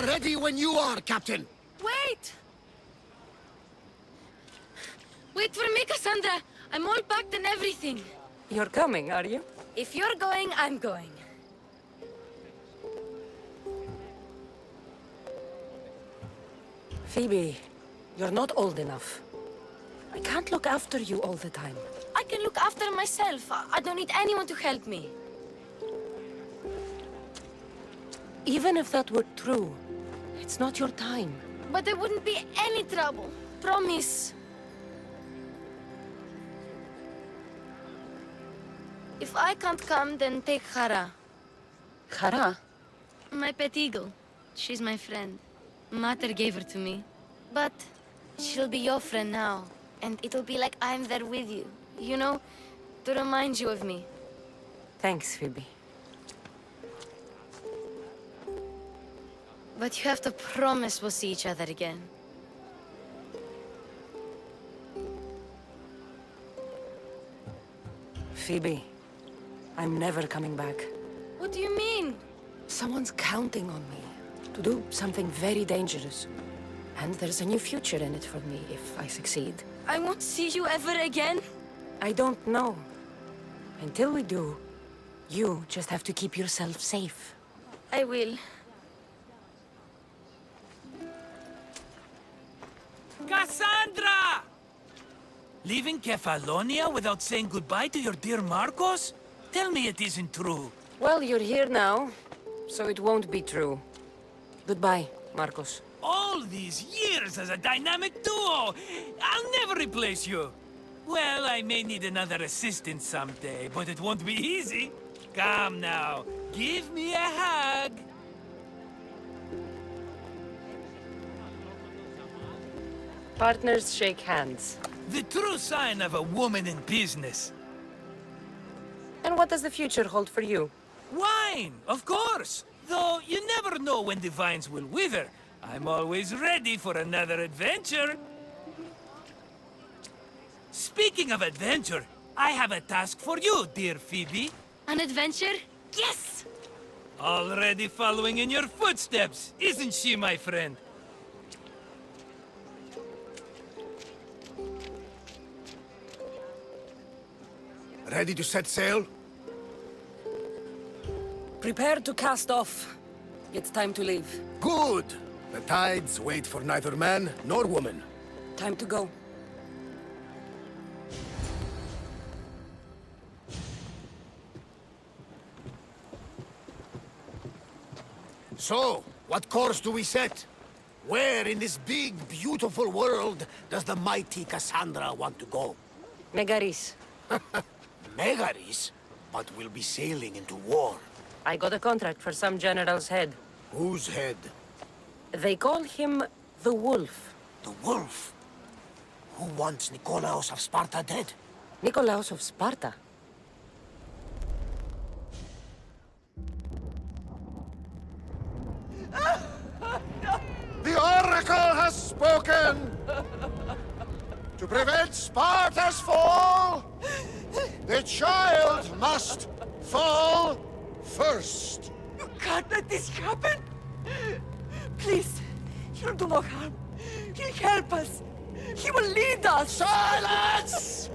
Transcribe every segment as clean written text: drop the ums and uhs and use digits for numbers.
are ready when you are, Captain. Wait! Wait for me, Kassandra. I'm all packed and everything. You're coming, are you? If you're going, I'm going. Phoebe, you're not old enough. I can't look after you all the time. I can look after myself. I don't need anyone to help me. Even if that were true, it's not your time. But there wouldn't be any trouble. Promise. If I can't come, then take Hara. Hara? My pet eagle. She's my friend. Mater gave her to me. But she'll be your friend now. And it'll be like I'm there with you. You know, to remind you of me. Thanks, Phoebe. But you have to promise we'll see each other again. Phoebe, I'm never coming back. What do you mean? Someone's counting on me to do something very dangerous. And there's a new future in it for me if I succeed. I won't see you ever again? I don't know. Until we do, you just have to keep yourself safe. I will. Kassandra! Leaving Kefalonia without saying goodbye to your dear Marcos? Tell me it isn't true. Well, you're here now, so it won't be true. Goodbye, Marcos. All these years as a dynamic duo! I'll never replace you! Well, I may need another assistant someday, but it won't be easy. Come now, give me a hug! Partners shake hands. The true sign of a woman in business. And what does the future hold for you? Wine, of course! Though you never know when the vines will wither. I'm always ready for another adventure. Speaking of adventure, I have a task for you, dear Phoebe. An adventure? Yes! Already following in your footsteps, isn't she, my friend? Ready to set sail? Prepare to cast off. It's time to leave. Good! The tides wait for neither man nor woman. Time to go. So, what course do we set? Where in this big, beautiful world does the mighty Kassandra want to go? Megaris. Megaris? But we'll be sailing into war. I got a contract for some general's head. Whose head? They call him the Wolf. The wolf? Who wants Nikolaos of Sparta dead? Nikolaos of Sparta. The Oracle has spoken! To prevent Sparta's fall, the child must fall first. You can't let this happen! Please, he'll do no harm. He'll help us. He will lead us. Silence!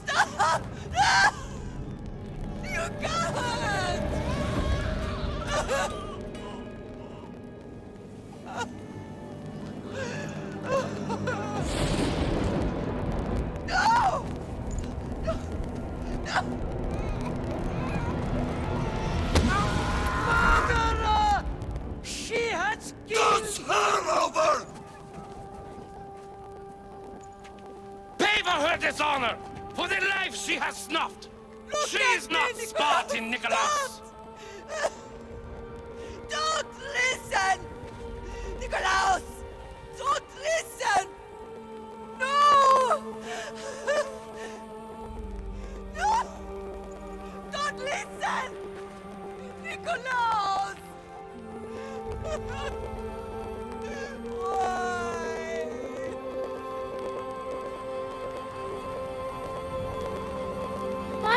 Stop! You can't! No! No! No! Mother! She has Does her over! Pay for her dishonor, for the life she has snuffed. She is not Spartan, Nikolaos. Don't listen! Nikolaos! Don't listen! No! No! Don't listen! Nikolaos!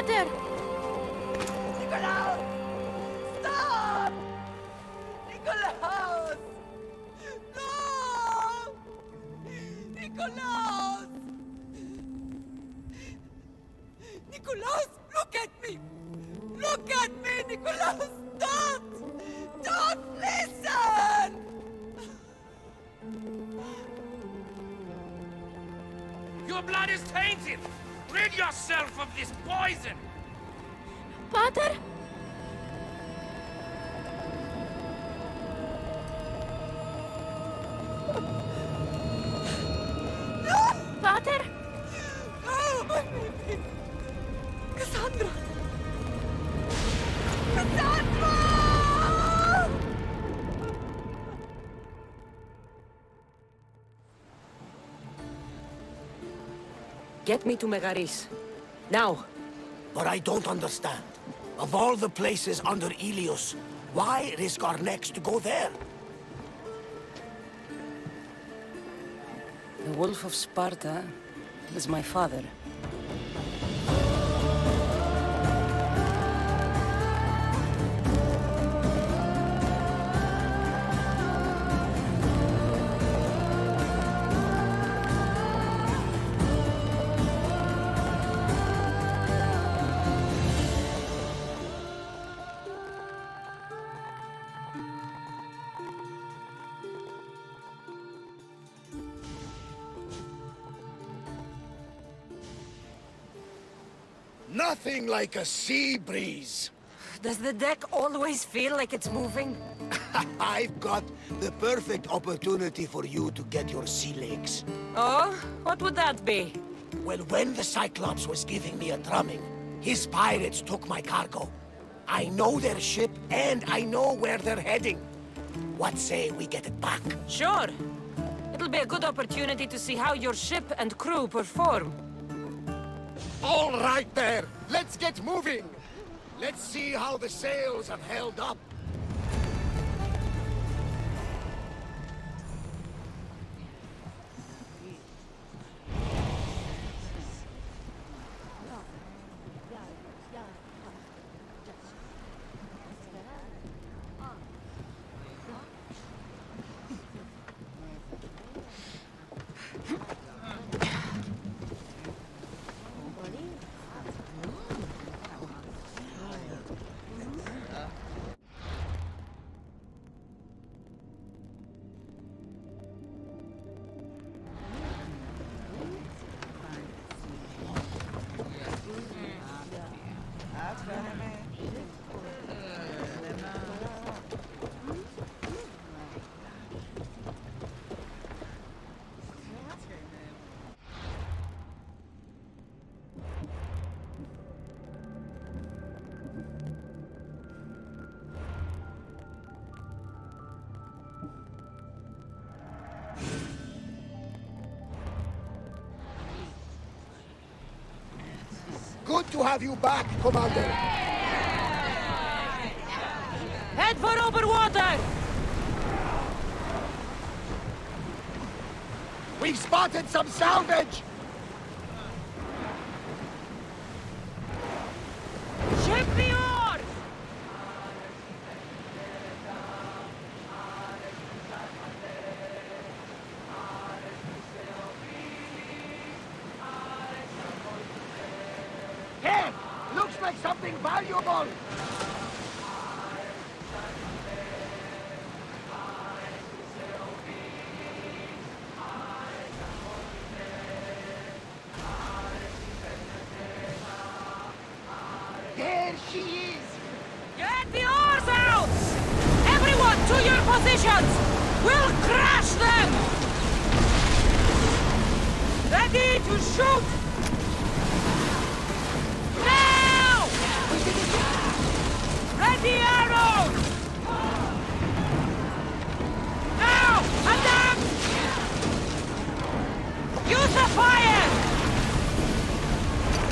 Pater! Nikolaus! Stop! Nikolaus! No! Nikolaus! Nikolaus, look at me! Look at me, Nikolaus! Don't! Don't listen! Your blood is tainted! Rid yourself of this poison! Pater? Pater? Oh, my baby! Kassandra! Kassandra! Get me to Megaris. Now! But I don't understand. Of all the places under Ilios, why risk our necks to go there? The Wolf of Sparta is my father. Nothing like a sea breeze. Does the deck always feel like it's moving? I've got the perfect opportunity for you to get your sea legs. Oh? What would that be? Well, when the Cyclops was giving me a drumming, his pirates took my cargo. I know their ship, and I know where they're heading. What say we get it back? Sure. It'll be a good opportunity to see how your ship and crew perform. All right there! Let's get moving! Let's see how the sails have held up. Good to have you back, Commander. Head for open water! We've spotted some salvage! Ship the oars! Here! Looks like something valuable! There she is! Get the oars out! Everyone to your positions! We'll crash them! Ready to shoot! Now! Ready arrows! Now! Attack! Use the fire!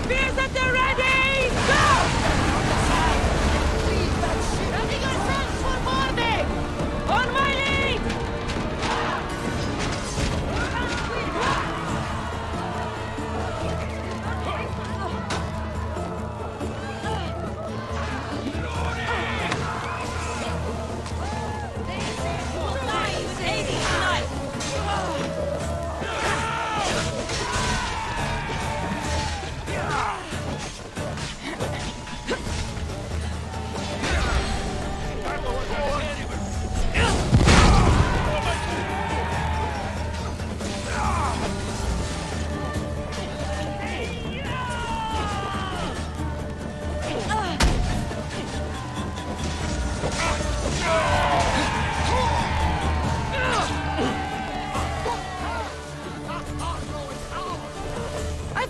Spears at the ready! Go! Ready yourselves for boarding! On my lead!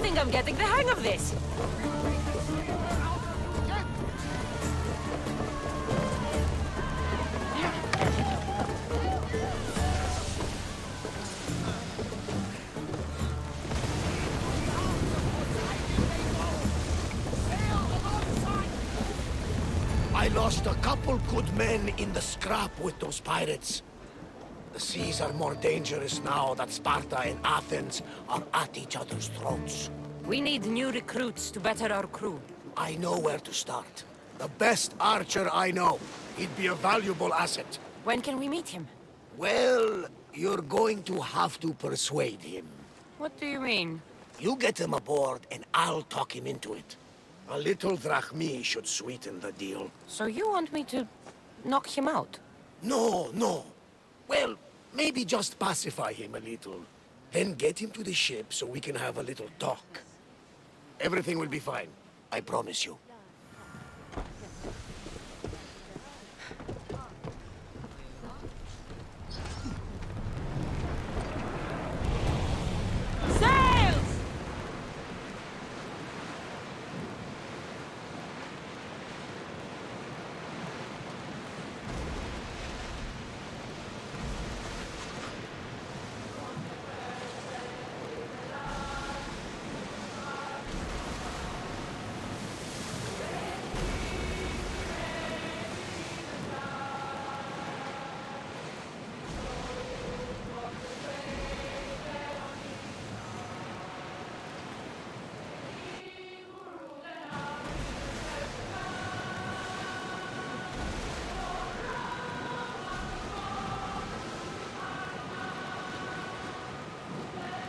think I'm getting the hang of this. I lost a couple good men in the scrap with those pirates. The seas are more dangerous now that Sparta and Athens are at each other's throats. We need new recruits to better our crew. I know where to start. The best archer I know. He'd be a valuable asset. When can we meet him? Well, you're going to have to persuade him. What do you mean? You get him aboard and I'll talk him into it. A little drachmi should sweeten the deal. So you want me to knock him out? No, no. Well, maybe just pacify him a little. Then get him to the ship so we can have a little talk. Everything will be fine. I promise you. Sails!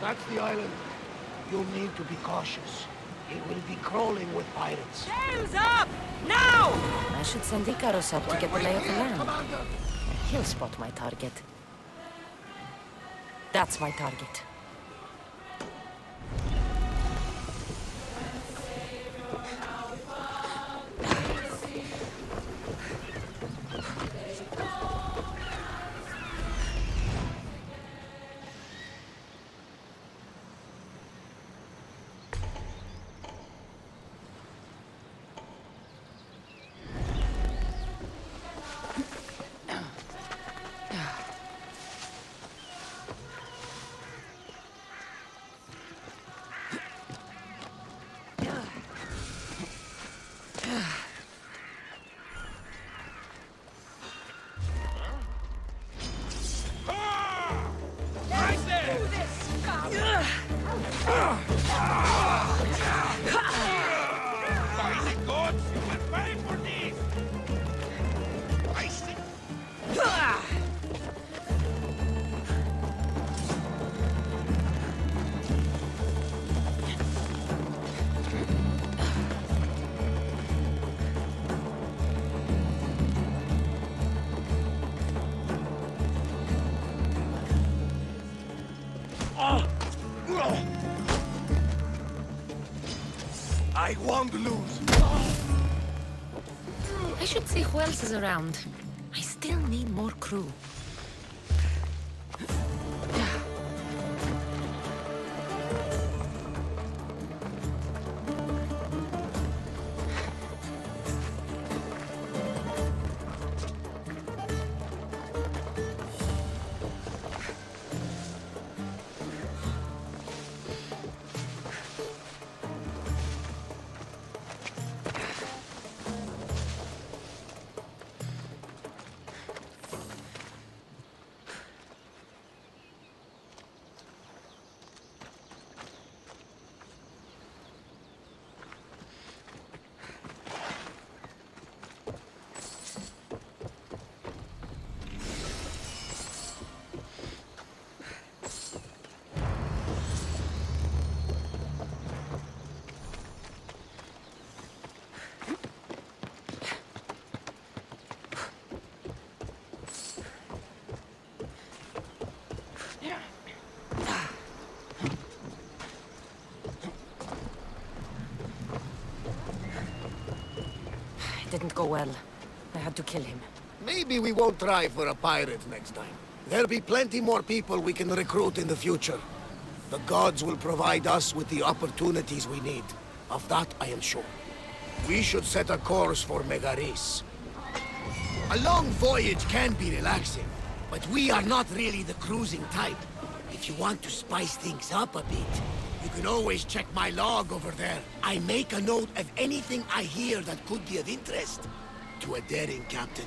That's the island. You'll need to be cautious. It will be crawling with pirates. Sails up! Now! I should send Icarus up to get the lay of the land. Commander! He'll spot my target. That's my target. I won't lose. I should see who else is around. I still need more crew. Didn't go well. I had to kill him. Maybe we won't try for a pirate next time. There'll be plenty more people we can recruit in the future. The gods will provide us with the opportunities we need. Of that, I am sure. We should set a course for Megaris. A long voyage can be relaxing, but we are not really the cruising type. If you want to spice things up a bit, you can always check my log over there. I make a note of anything I hear that could be of interest to a daring captain.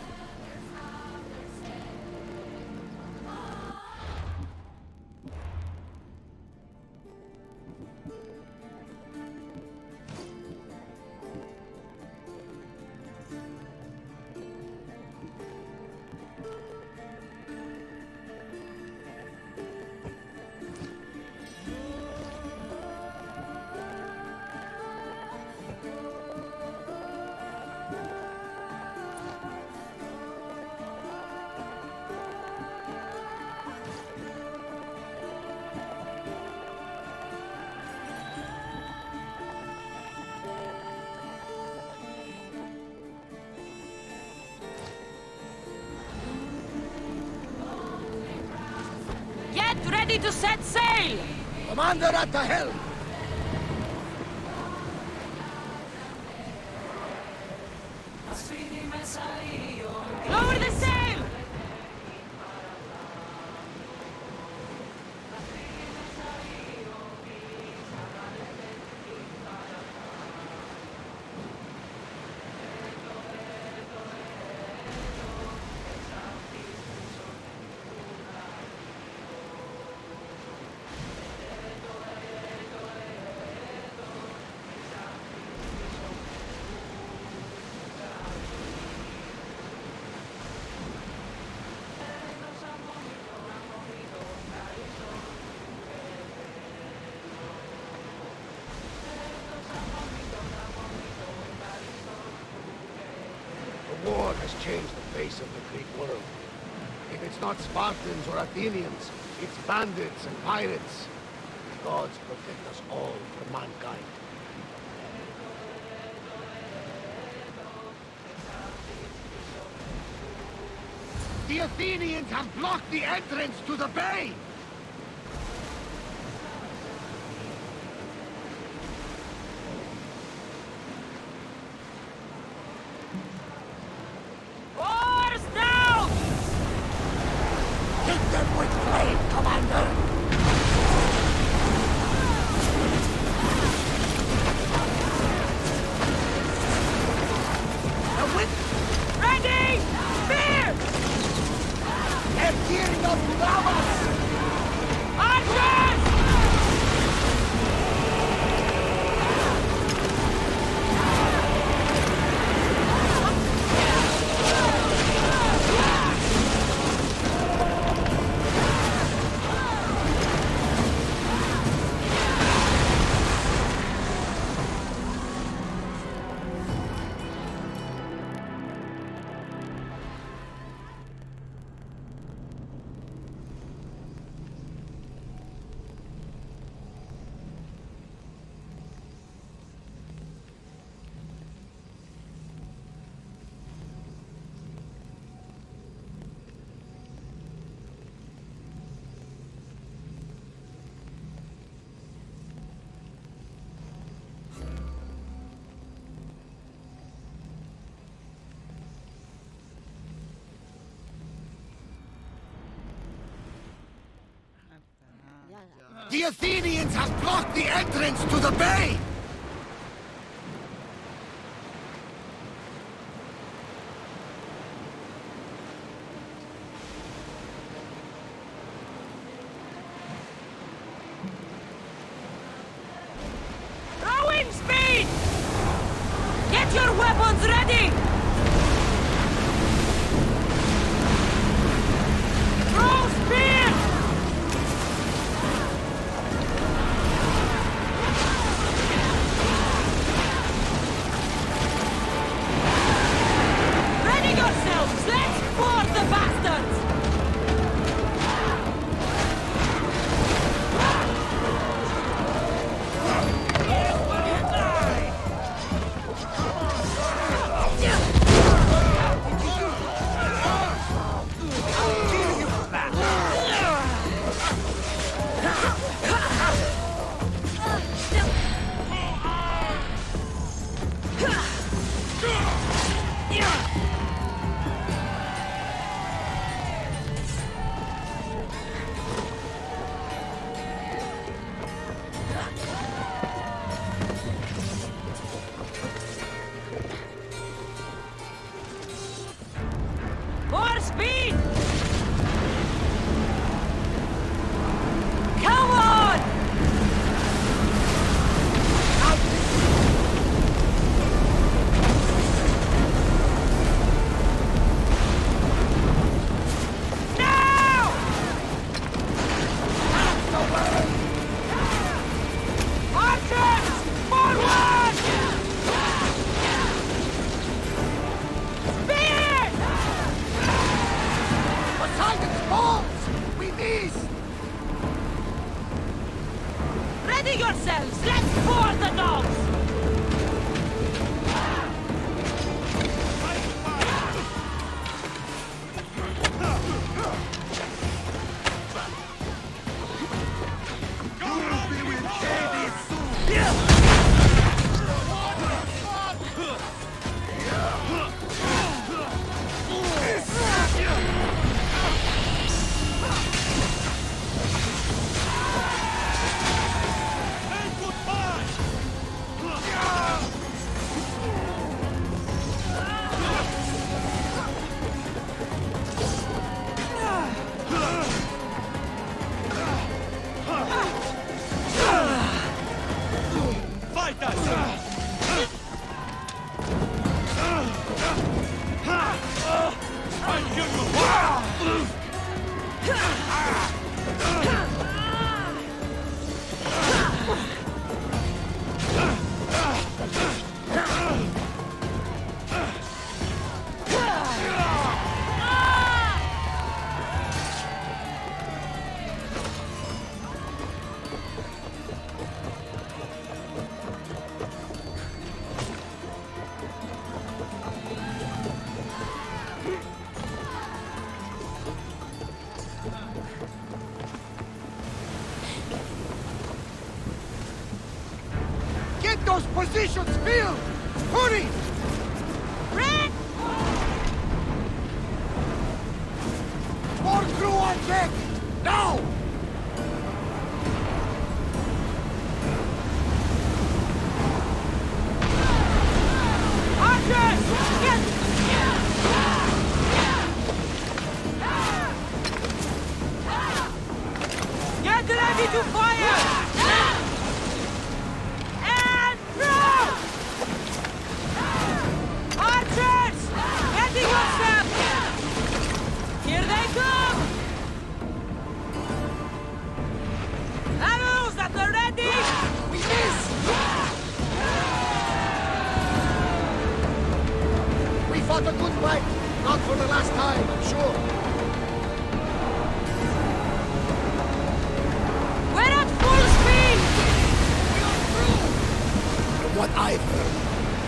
Get ready to set sail! Commander at the helm! Lower the sail! The war has changed the face of the Greek world. If it's not Spartans or Athenians, it's bandits and pirates. The gods protect us all from mankind. The Athenians have blocked the entrance to the bay! Oars down! Hit them with flame, Commander! The wind! Ready! Spear! They're gearing up to ram us! Archers! The Athenians have blocked the entrance to the bay! Rowing speed! Get your weapons ready! Throw spears! Ready yourselves! Let's board the bastards! Yeah. fight us! I'll kill you! Get those positions filled! Hurry! Red! More crew on deck! Now! Archers! Get ready to fire! And throw! Archers! Ready yourself! Here they come! Arrows that are ready! We miss! We fought a good fight. Not for the last time, I'm sure. We're at full speed! From what I've heard,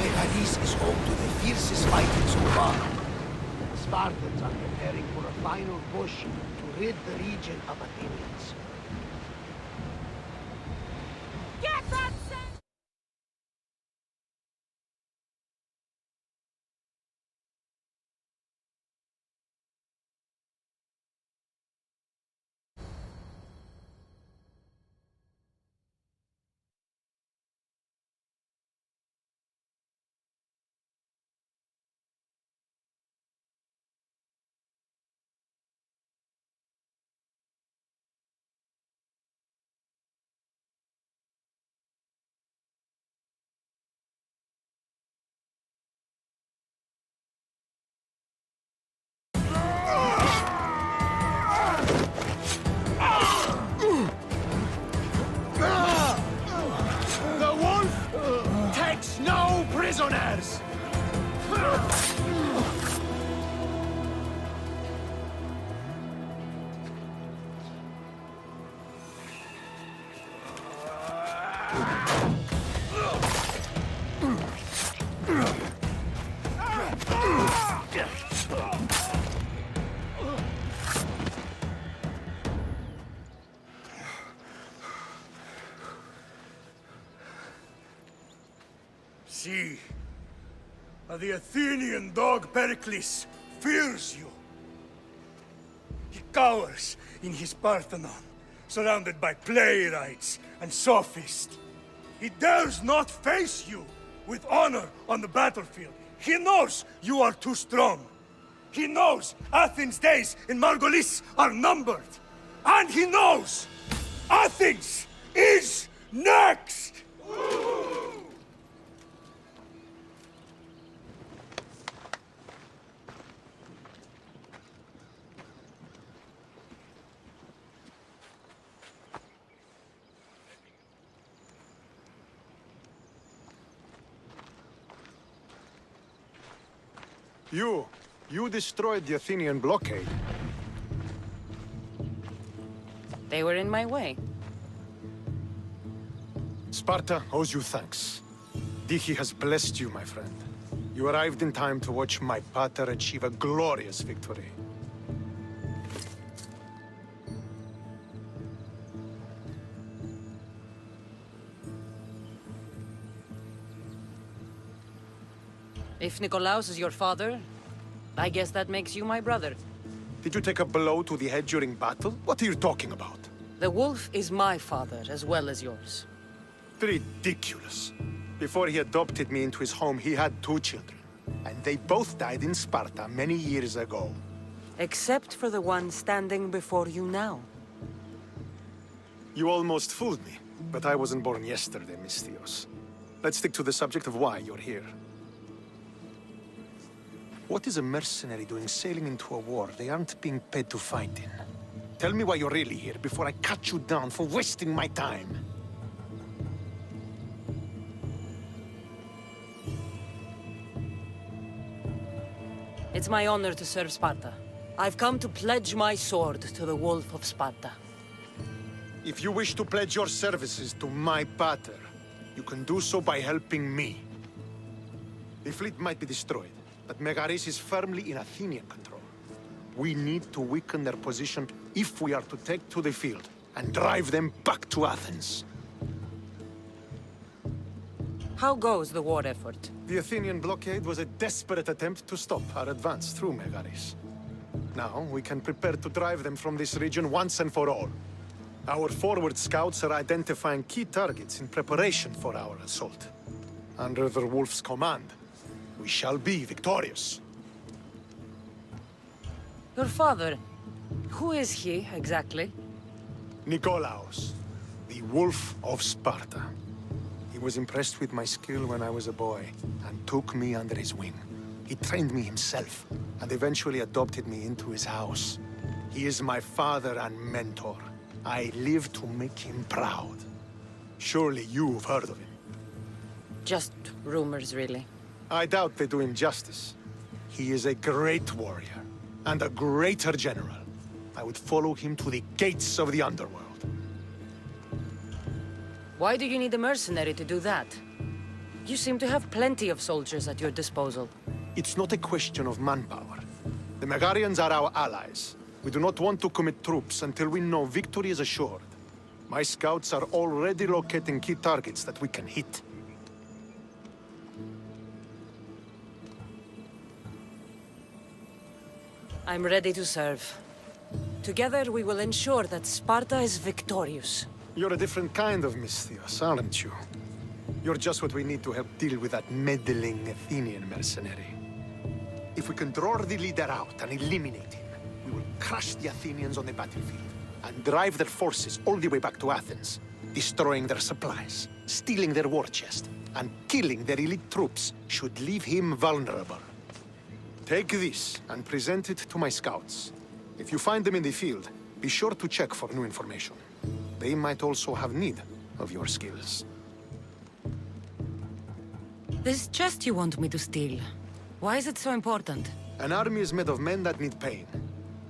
Megaris is home to the fiercest fighting so far. The Spartans are preparing for a final push to rid the region of Athenians. Get that set! The wolf takes no prisoners! See, the Athenian dog Pericles fears you. He cowers in his Parthenon, surrounded by playwrights and sophists. He dares not face you with honor on the battlefield. He knows you are too strong. He knows Athens' days in Margolis are numbered. And he knows Athens is next! You destroyed the Athenian blockade. They were in my way. Sparta owes you thanks. Diki has blessed you, my friend. You arrived in time to watch my pater achieve a glorious victory. If Nikolaos is your father, I guess that makes you my brother. Did you take a blow to the head during battle? What are you talking about? The wolf is my father as well as yours. Ridiculous. Before he adopted me into his home, he had 2 children. And they both died in Sparta many years ago. Except for the one standing before you now. You almost fooled me, but I wasn't born yesterday, Mystios. Let's stick to the subject of why you're here. What is a mercenary doing sailing into a war they aren't being paid to fight in? Tell me why you're really here before I cut you down for wasting my time. It's my honor to serve Sparta. I've come to pledge my sword to the Wolf of Sparta. If you wish to pledge your services to my pater, you can do so by helping me. The fleet might be destroyed, but Megaris is firmly in Athenian control. We need to weaken their position if we are to take to the field and drive them back to Athens. How goes the war effort? The Athenian blockade was a desperate attempt to stop our advance through Megaris. Now we can prepare to drive them from this region once and for all. Our forward scouts are identifying key targets in preparation for our assault. Under the Wolf's command, we shall be victorious. Your father, who is he exactly? Nikolaos, the Wolf of Sparta. He was impressed with my skill when I was a boy, and took me under his wing. He trained me himself, and eventually adopted me into his house. He is my father and mentor. I live to make him proud. Surely you've heard of him. Just rumors, really. I doubt they do him justice. He is a great warrior, and a greater general. I would follow him to the gates of the underworld. Why do you need a mercenary to do that? You seem to have plenty of soldiers at your disposal. It's not a question of manpower. The Megarians are our allies. We do not want to commit troops until we know victory is assured. My scouts are already locating key targets that we can hit. I'm ready to serve. Together we will ensure that Sparta is victorious. You're a different kind of Misthios, aren't you? You're just what we need to help deal with that meddling Athenian mercenary. If we can draw the leader out and eliminate him, we will crush the Athenians on the battlefield and drive their forces all the way back to Athens, destroying their supplies, stealing their war chest, and killing their elite troops should leave him vulnerable. Take this and present it to my scouts. If you find them in the field, be sure to check for new information. They might also have need of your skills. This chest you want me to steal, why is it so important? An army is made of men that need pain.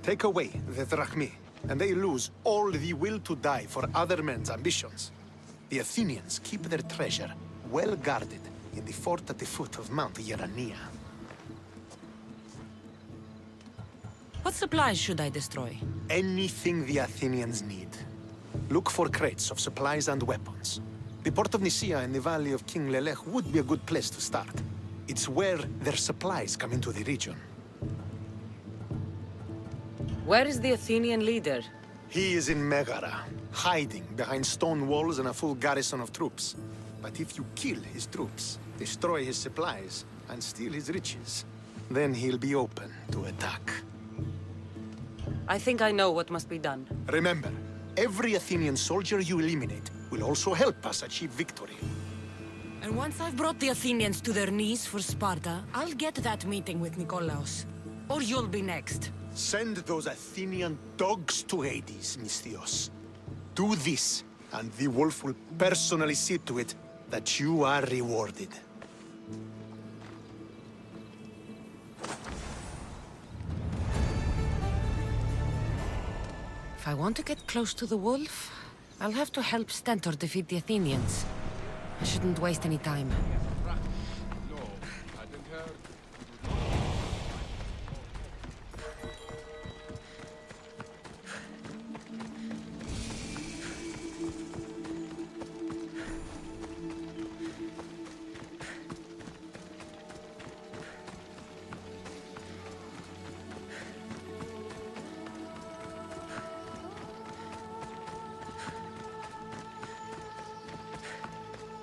Take away the drachmi, and they lose all the will to die for other men's ambitions. The Athenians keep their treasure well guarded in the fort at the foot of Mount Yerania. What supplies should I destroy? Anything the Athenians need. Look for crates of supplies and weapons. The port of Nicaea in the valley of King Lelech would be a good place to start. It's where their supplies come into the region. Where is the Athenian leader? He is in Megara, hiding behind stone walls and a full garrison of troops. But if you kill his troops, destroy his supplies, and steal his riches, then he'll be open to attack. I think I know what must be done. Remember, every Athenian soldier you eliminate will also help us achieve victory. And once I've brought the Athenians to their knees for Sparta, I'll get that meeting with Nikolaos. Or you'll be next. Send those Athenian dogs to Hades, Misthios. Do this, and the wolf will personally see to it that you are rewarded. If I want to get close to the wolf, I'll have to help Stentor defeat the Athenians. I shouldn't waste any time.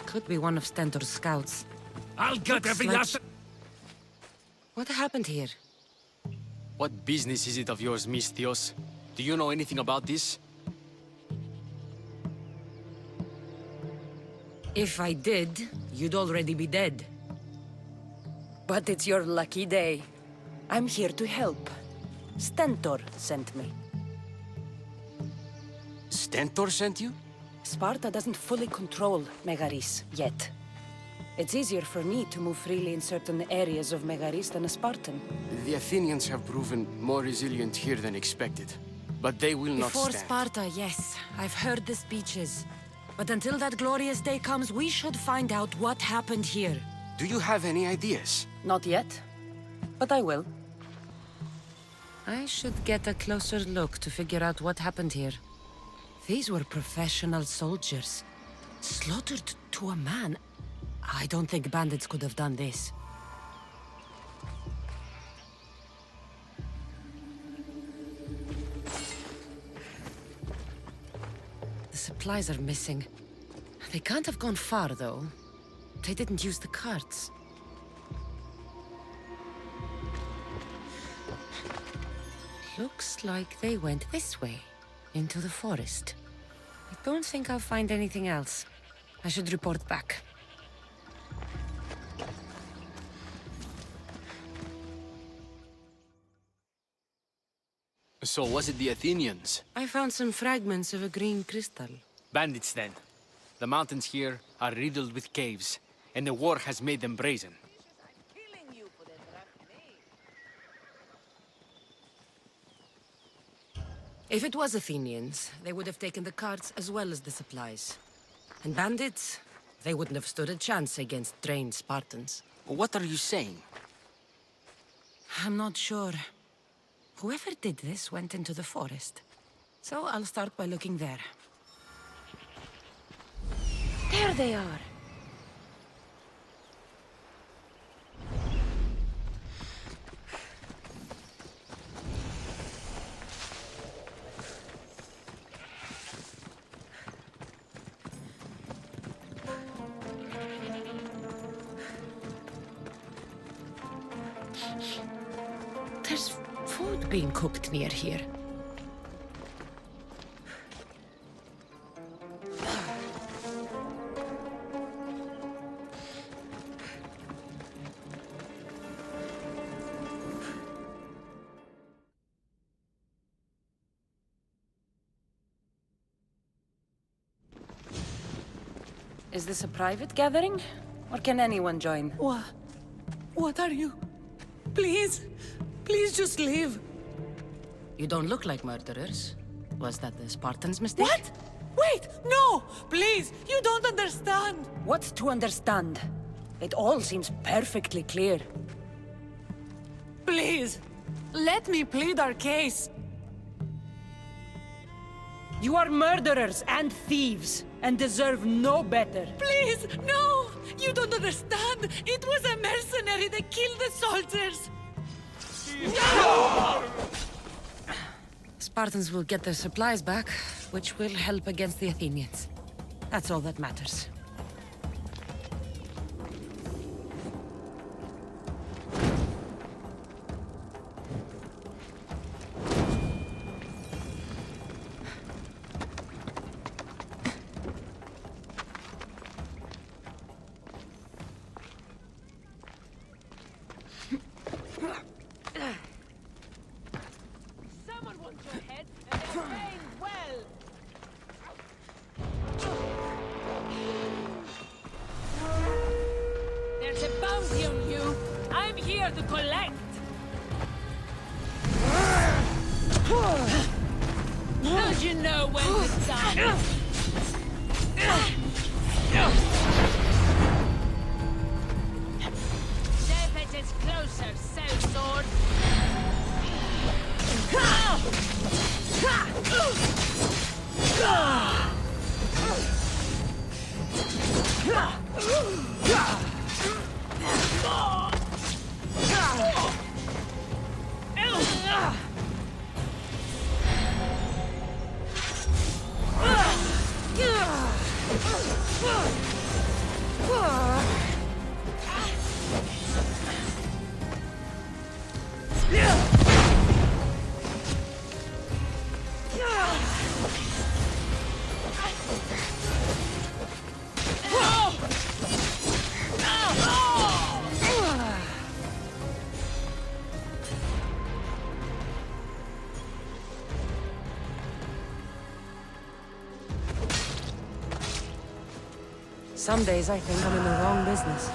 Could be one of Stentor's scouts. I'll get Looks every like last... What happened here? What business is it of yours, Misthios? Do you know anything about this? If I did, you'd already be dead. But it's your lucky day. I'm here to help. Stentor sent me. Stentor sent you? Sparta doesn't fully control Megaris yet. It's easier for me to move freely in certain areas of Megaris than a Spartan. The Athenians have proven more resilient here than expected. But they will not Before stand. Sparta, yes. I've heard the speeches. But until that glorious day comes, we should find out what happened here. Do you have any ideas? Not yet, but I will. I should get a closer look to figure out what happened here. These were professional soldiers. Slaughtered to a man. I don't think bandits could have done this. The supplies are missing. They can't have gone far, though. They didn't use the carts. Looks like they went this way, into the forest. I don't think I'll find anything else. I should report back. So was it the Athenians? I found some fragments of a green crystal. Bandits then. The mountains here are riddled with caves, and the war has made them brazen. If it was Athenians, they would have taken the carts as well as the supplies. And bandits, they wouldn't have stood a chance against trained Spartans. What are you saying? I'm not sure. Whoever did this went into the forest. So I'll start by looking there. There they are! There's food being cooked near here. Is this a private gathering? Or can anyone join? What are you? Please, please just leave. You don't look like murderers. Was that the Spartans' mistake? What? Wait, no! Please, you don't understand. What's to understand? It all seems perfectly clear. Please, let me plead our case. You are murderers and thieves, and deserve no better. Please, no! You don't understand. It was a mercenary that killed the soldiers. Spartans will get their supplies back, which will help against the Athenians. That's all that matters. Someone wants your head, and they're paying well. There's a bounty on you. I'm here to collect. How'd you know when it's done? Death is closer, sellsword. Some days I think I'm in the wrong business.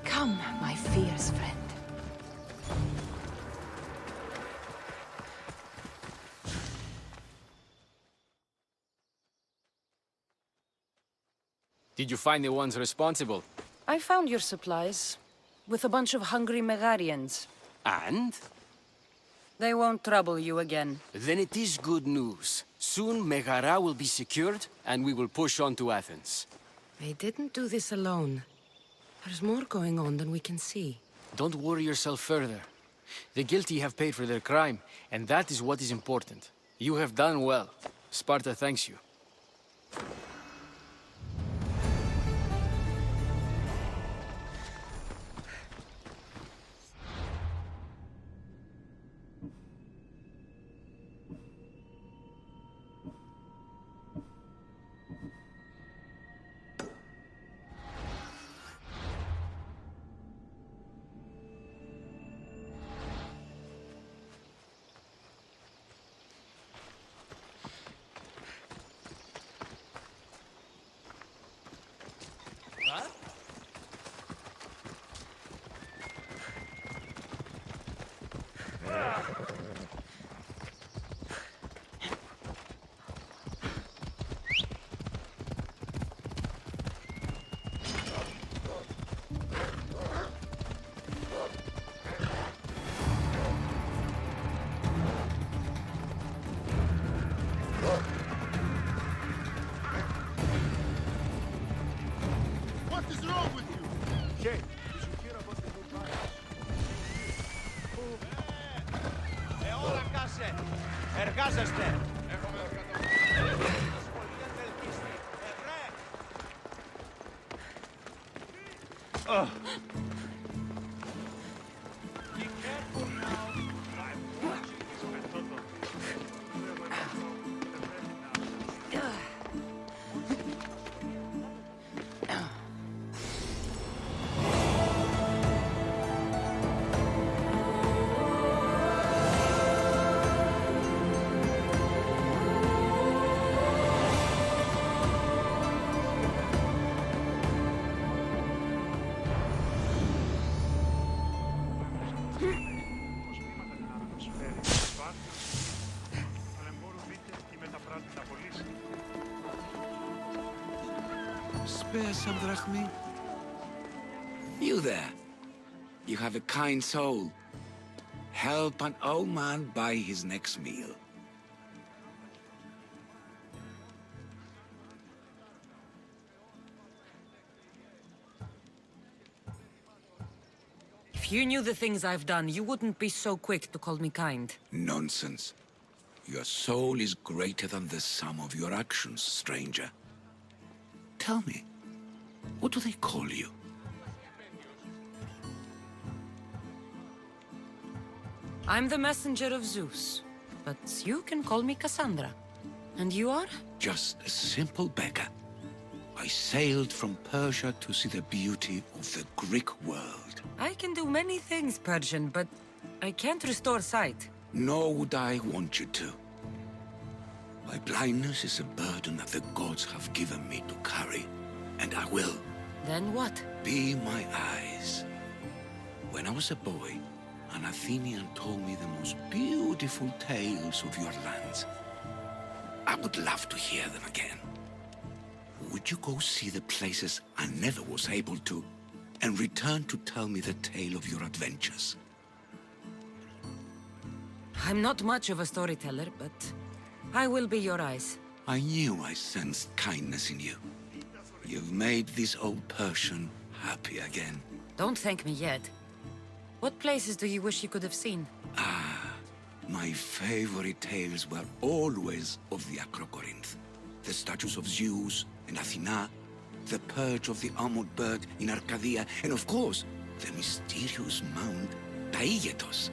Come, my fierce friend. Did you find the ones responsible? I found your supplies, with a bunch of hungry Megarians. And? They won't trouble you again. Then it is good news. Soon Megara will be secured, and we will push on to Athens. They didn't do this alone. There's more going on than we can see. Don't worry yourself further. The guilty have paid for their crime, and that is what is important. You have done well. Sparta thanks you. What is wrong with you? Jay, did you hear about the new virus? Όλα κάσε! Εργάζεστε! Be careful now. I'm watching this method. Spare some drachmi? You there. You have a kind soul. Help an old man buy his next meal. If you knew the things I've done, you wouldn't be so quick to call me kind. Nonsense. Your soul is greater than the sum of your actions, stranger. Tell me, what do they call you? I'm the messenger of Zeus, but you can call me Kassandra. And you are? Just a simple beggar. I sailed from Persia to see the beauty of the Greek world. I can do many things, Persian, but I can't restore sight. Nor would I want you to. My blindness is a burden that the gods have given me to carry, and I will. Then what? Be my eyes. When I was a boy, an Athenian told me the most beautiful tales of your lands. I would love to hear them again. Would you go see the places I never was able to? and return to tell me the tale of your adventures. I'm not much of a storyteller, but I will be your eyes. I knew I sensed kindness in you. You've made this old Persian happy again. Don't thank me yet. What places do you wish you could have seen? My favorite tales were always of the Acrocorinth. The statues of Zeus and Athena, the perch of the armored bird in Arcadia, and of course, the mysterious mound Taigetos.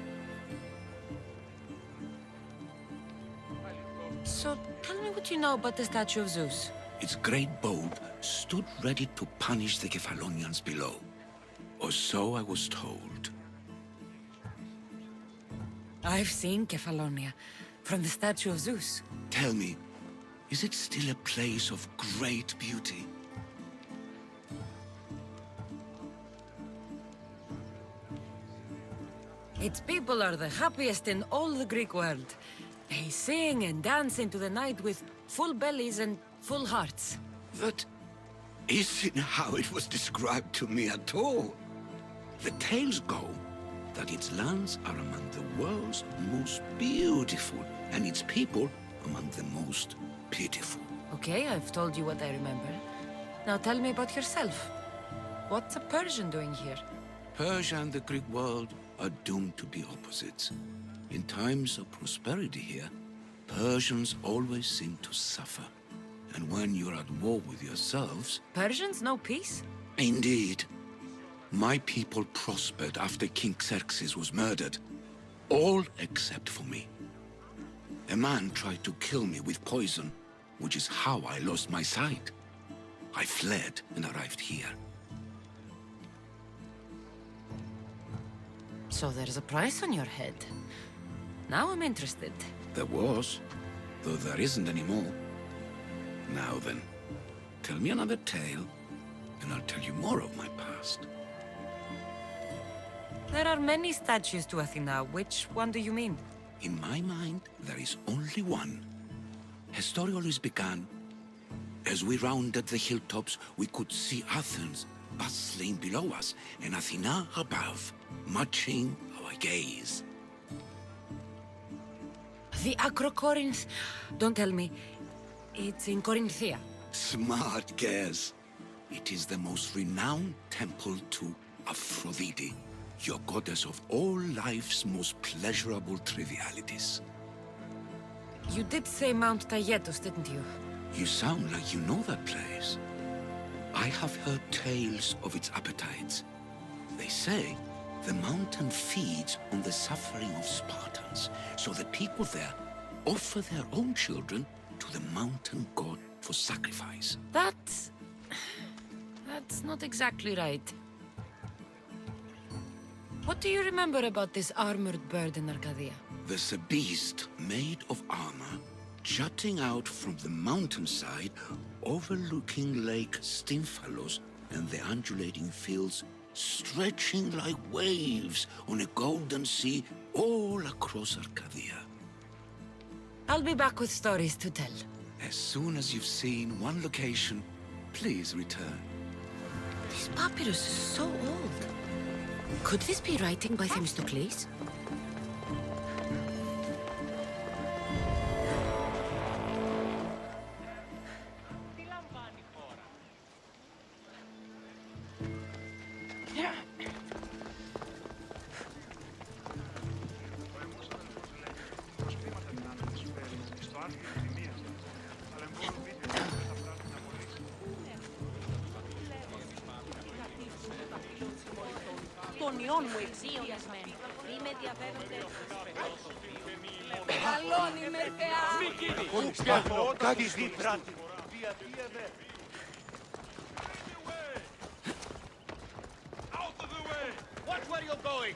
So, tell me what you know about the statue of Zeus. Its great boat stood ready to punish the Kephalonians below. Or so I was told. I've seen Kefalonia, from the statue of Zeus. Tell me, is it still a place of great beauty? Its people are the happiest in all the Greek world. They sing and dance into the night with full bellies and full hearts. That isn't how it was described to me at all. The tales go that its lands are among the world's most beautiful, and its people among the most pitiful. Okay, I've told you what I remember. Now tell me about yourself. What's a Persian doing here? Persia and the Greek world are doomed to be opposites. In times of prosperity here, Persians always seem to suffer. And when you're at war with yourselves... Persians know peace? Indeed. My people prospered after King Xerxes was murdered. All except for me. A man tried to kill me with poison, which is how I lost my sight. I fled and arrived here. So there's a price on your head. Now I'm interested. There was, though there isn't anymore. Now then, tell me another tale, and I'll tell you more of my past. There are many statues to Athena. Which one do you mean? In my mind, there is only one. Her story always began. As we rounded the hilltops, we could see Athens bustling below us, and Athena above, matching our gaze. The Acrocorinth. Don't tell me. It's in Corinthia. Smart guess. It is the most renowned temple to Aphrodite, your goddess of all life's most pleasurable trivialities. You did say Mount Taygetos, didn't you? You sound like you know that place. I have heard tales of its appetites. They say the mountain feeds on the suffering of Spartans, so the people there offer their own children to the mountain god for sacrifice. That's not exactly right. What do you remember about this armored bird in Arcadia? There's a beast made of armor, jutting out from the mountainside, overlooking Lake Stymphalos and the undulating fields, stretching like waves on a golden sea all across Arcadia. I'll be back with stories to tell. As soon as you've seen one location, please return. This papyrus is so old. Could this be writing by Themistocles? Των ιών μου εξίωνεσμεν. Είμαι διαβέβαιτη. Καλώνει με θεά. Κάτι δίπρατη. Out of the way! Watch where you're going!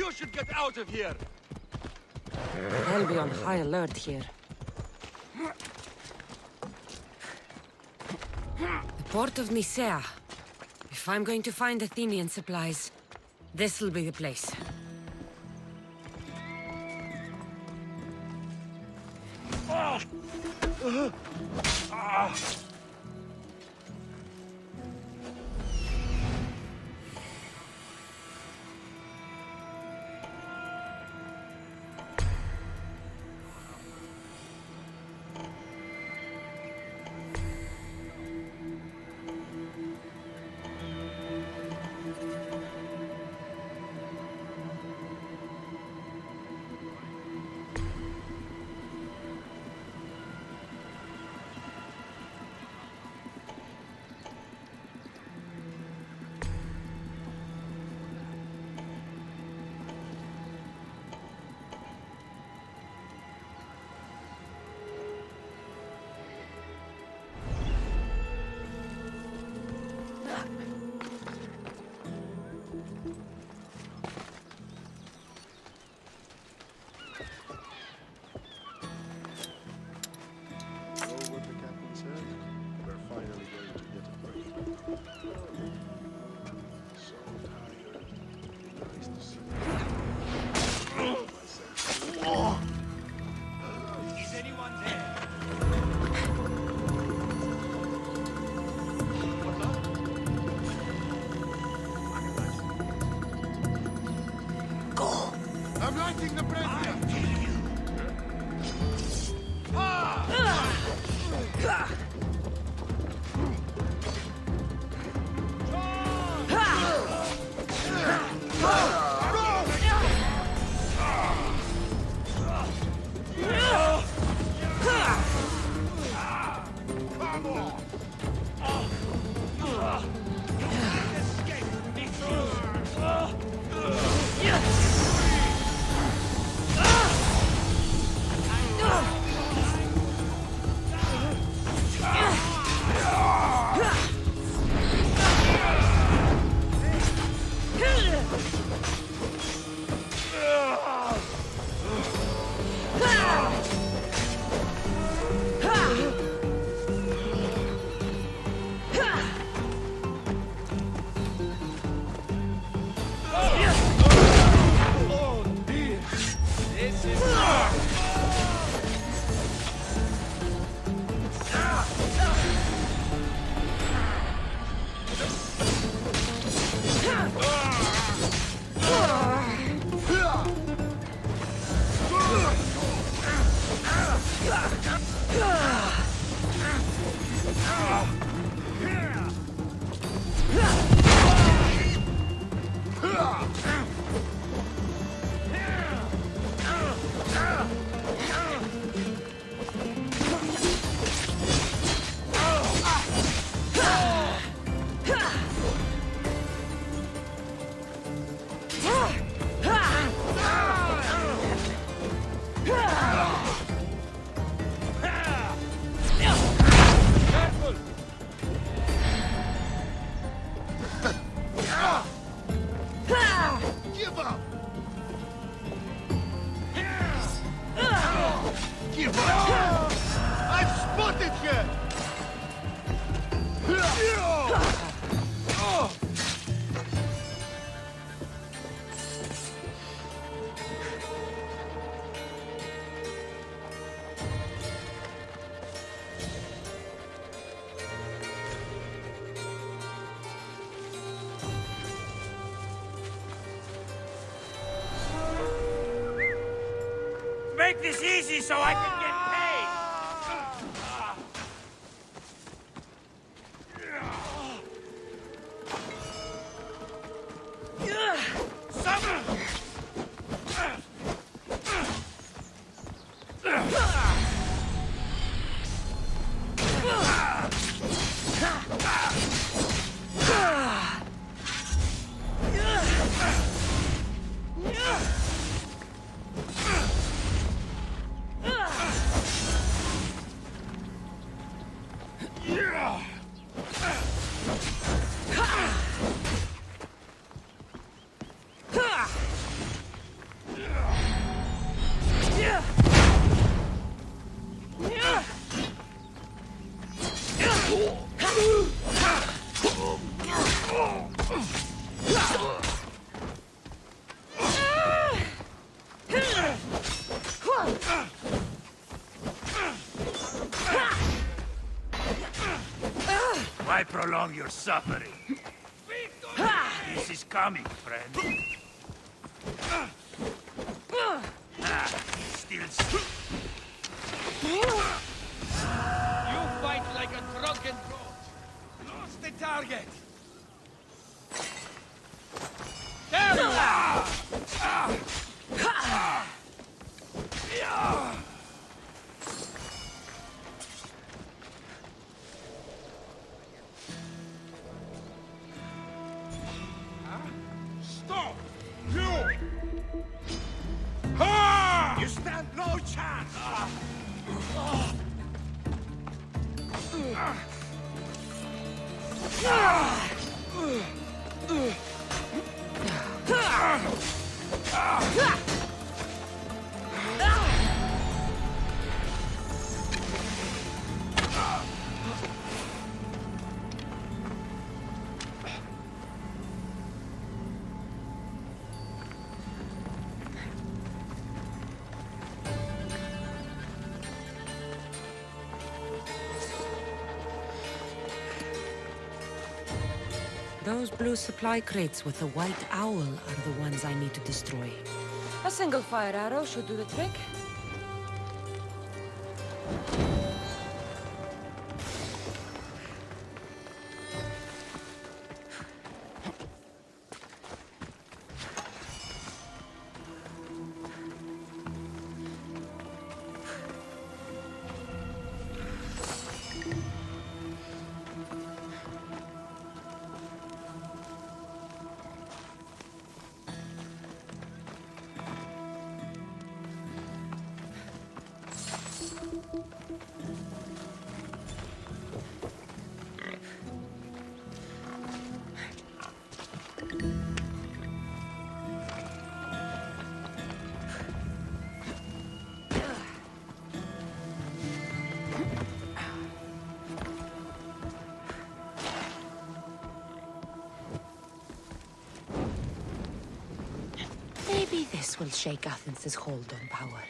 You should get out of here! I'll be on high alert here. The port of Nicaea. If I'm going to find Athenian supplies, this'll be the place. I'm lighting the brazier! give up! I've spotted you! Make this easy so I can get paid! Summer! Why prolong your suffering? This is coming, friend. Still. You fight like a drunken goat. Lost the target. There you are! Stop! You! Ha! You stand no chance! Those blue supply crates with the white owl are the ones I need to destroy. A single fire arrow should do the trick. Maybe this will shake Athens' hold on power.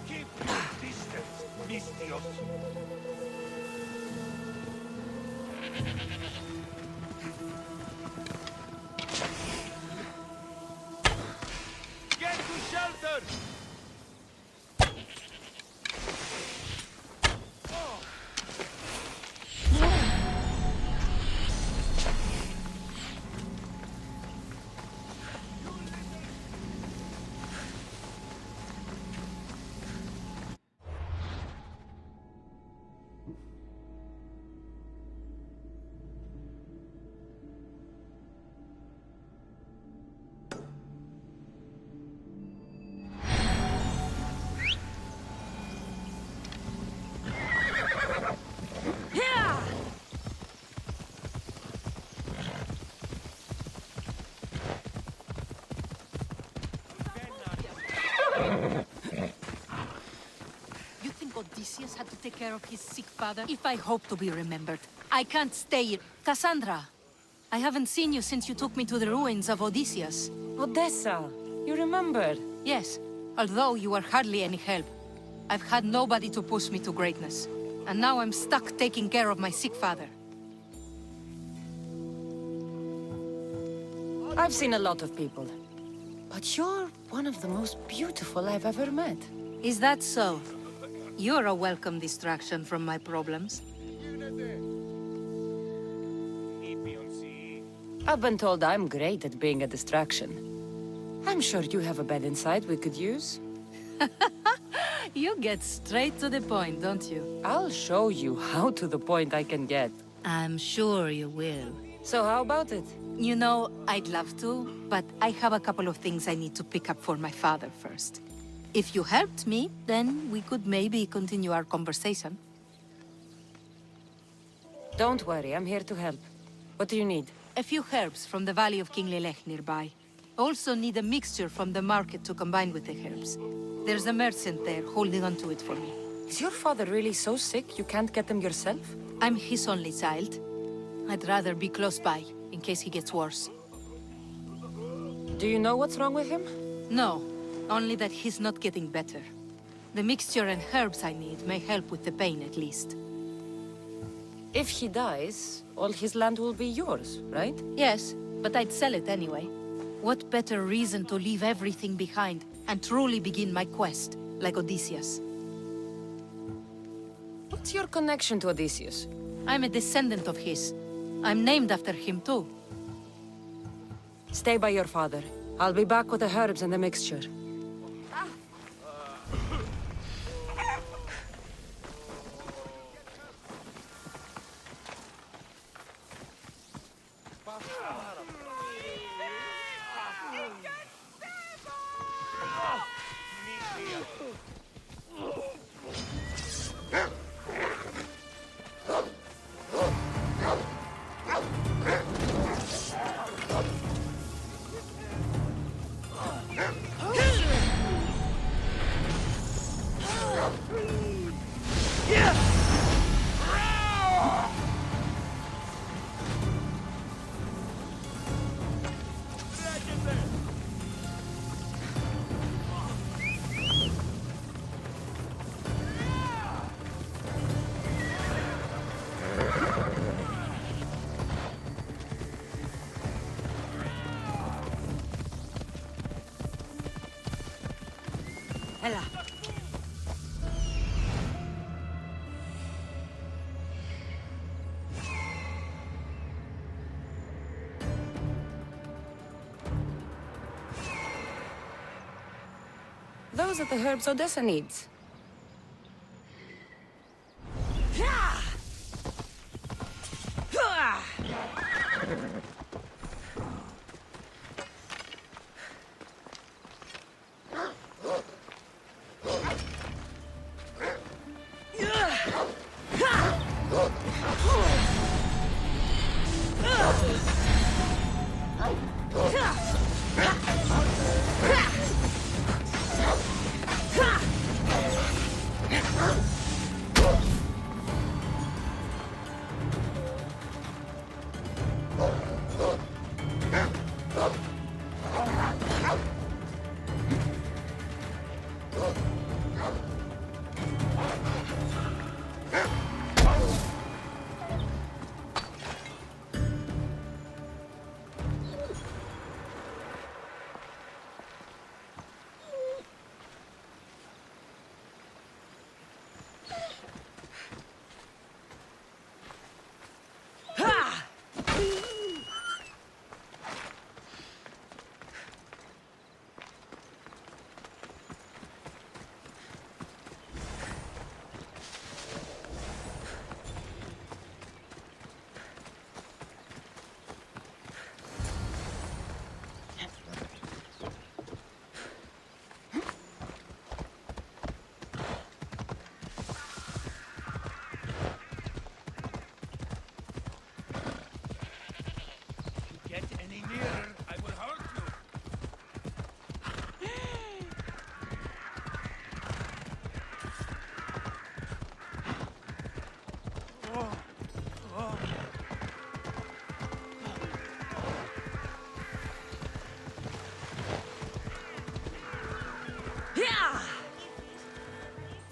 Keep your distance, Mistios. Get to shelter! You think Odysseus had to take care of his sick father? If I hope to be remembered, I can't stay here. Cassandra, I haven't seen you since you took me to the ruins of Odysseus. Odessa, you remember? Yes, although you were hardly any help. I've had nobody to push me to greatness. And now I'm stuck taking care of my sick father. I've seen a lot of people. But you're one of the most beautiful I've ever met. Is that so? You're a welcome distraction from my problems. I've been told I'm great at being a distraction. I'm sure you have a bed inside we could use. You get straight to the point, don't you? I'll show you how to the point I can get. I'm sure you will. So how about it? You know, I'd love to, but I have a couple of things I need to pick up for my father first. If you helped me, then we could maybe continue our conversation. Don't worry, I'm here to help. What do you need? A few herbs from the Valley of King Lelech nearby. Also need a mixture from the market to combine with the herbs. There's a merchant there holding on to it for me. Is your father really so sick you can't get him yourself? I'm his only child. I'd rather be close by, in case he gets worse. Do you know what's wrong with him? No, only that he's not getting better. The mixture and herbs I need may help with the pain at least. If he dies, all his land will be yours, right? Yes, but I'd sell it anyway. What better reason to leave everything behind and truly begin my quest, like Odysseus? What's your connection to Odysseus? I'm a descendant of his. I'm named after him too. Stay by your father. I'll be back with the herbs and the mixture. Ella. Those are the herbs Odessa needs. Get any nearer, I will hurt you.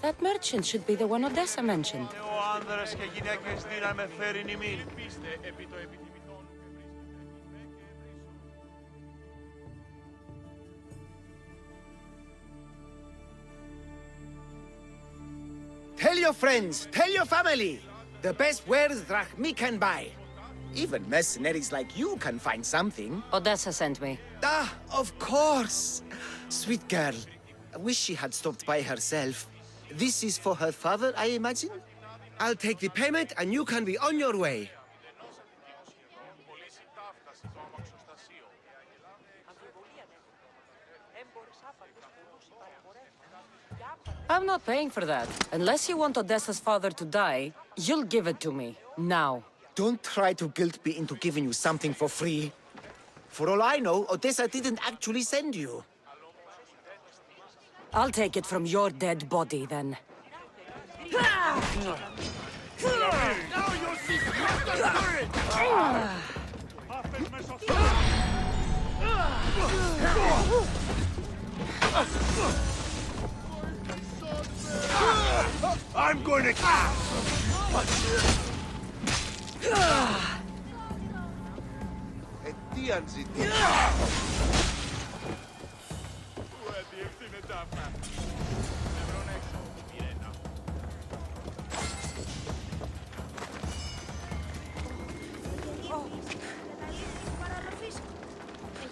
That merchant should be the one Odessa mentioned. Tell your friends, tell your family. The best wares drachmi can buy. Even mercenaries like you can find something. Odessa sent me. Ah, of course. Sweet girl. I wish she had stopped by herself. This is for her father, I imagine? I'll take the payment and you can be on your way. I'm not paying for that. Unless you want Odessa's father to die, you'll give it to me. Now. Don't try to guilt me into giving you something for free. For all I know, Odessa didn't actually send you. I'll take it from your dead body, then. I'm going to...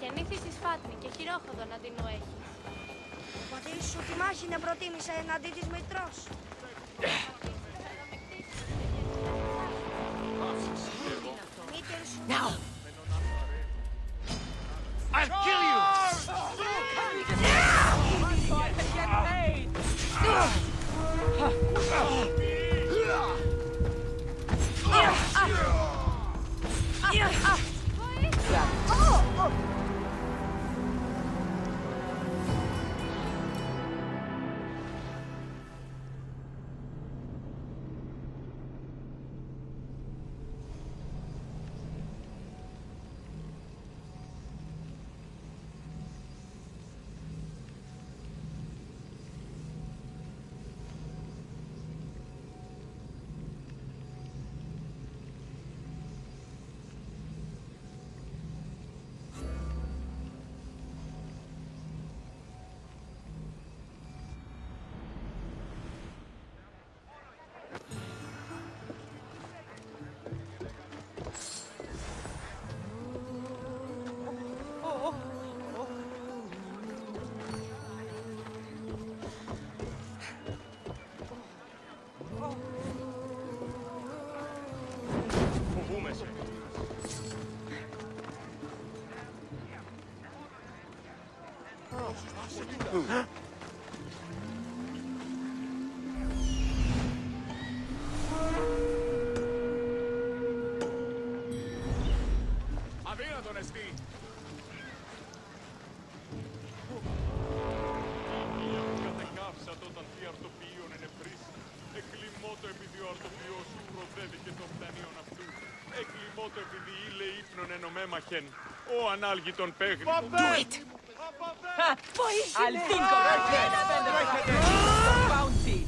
Γεννήθη στη Σφάτνη και χειρόχοδο να την έχει. Ο πατήρης σου τη μάχη να προτίμησε εναντί της μητρός. Now! I'll kill you! Do it! I'll think of it. Bounty.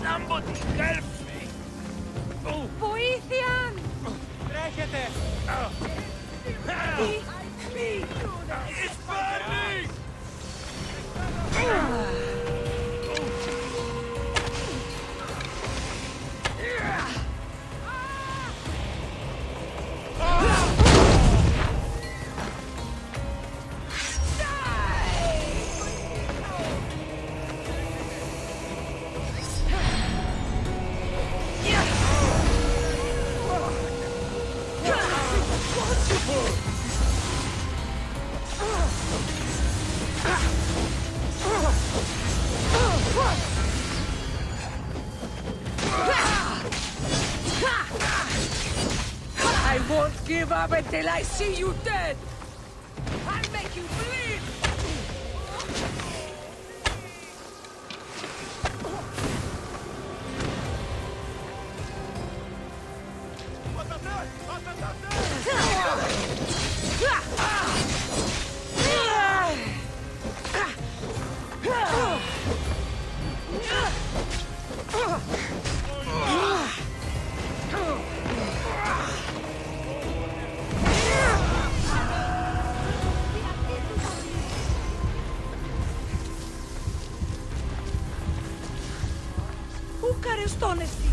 Somebody help me! Βοήθειαν! Τρέχετε! It's burning! I won't give up until I see you dead! I'll make you bleed! Πού καρεστώνεσαι!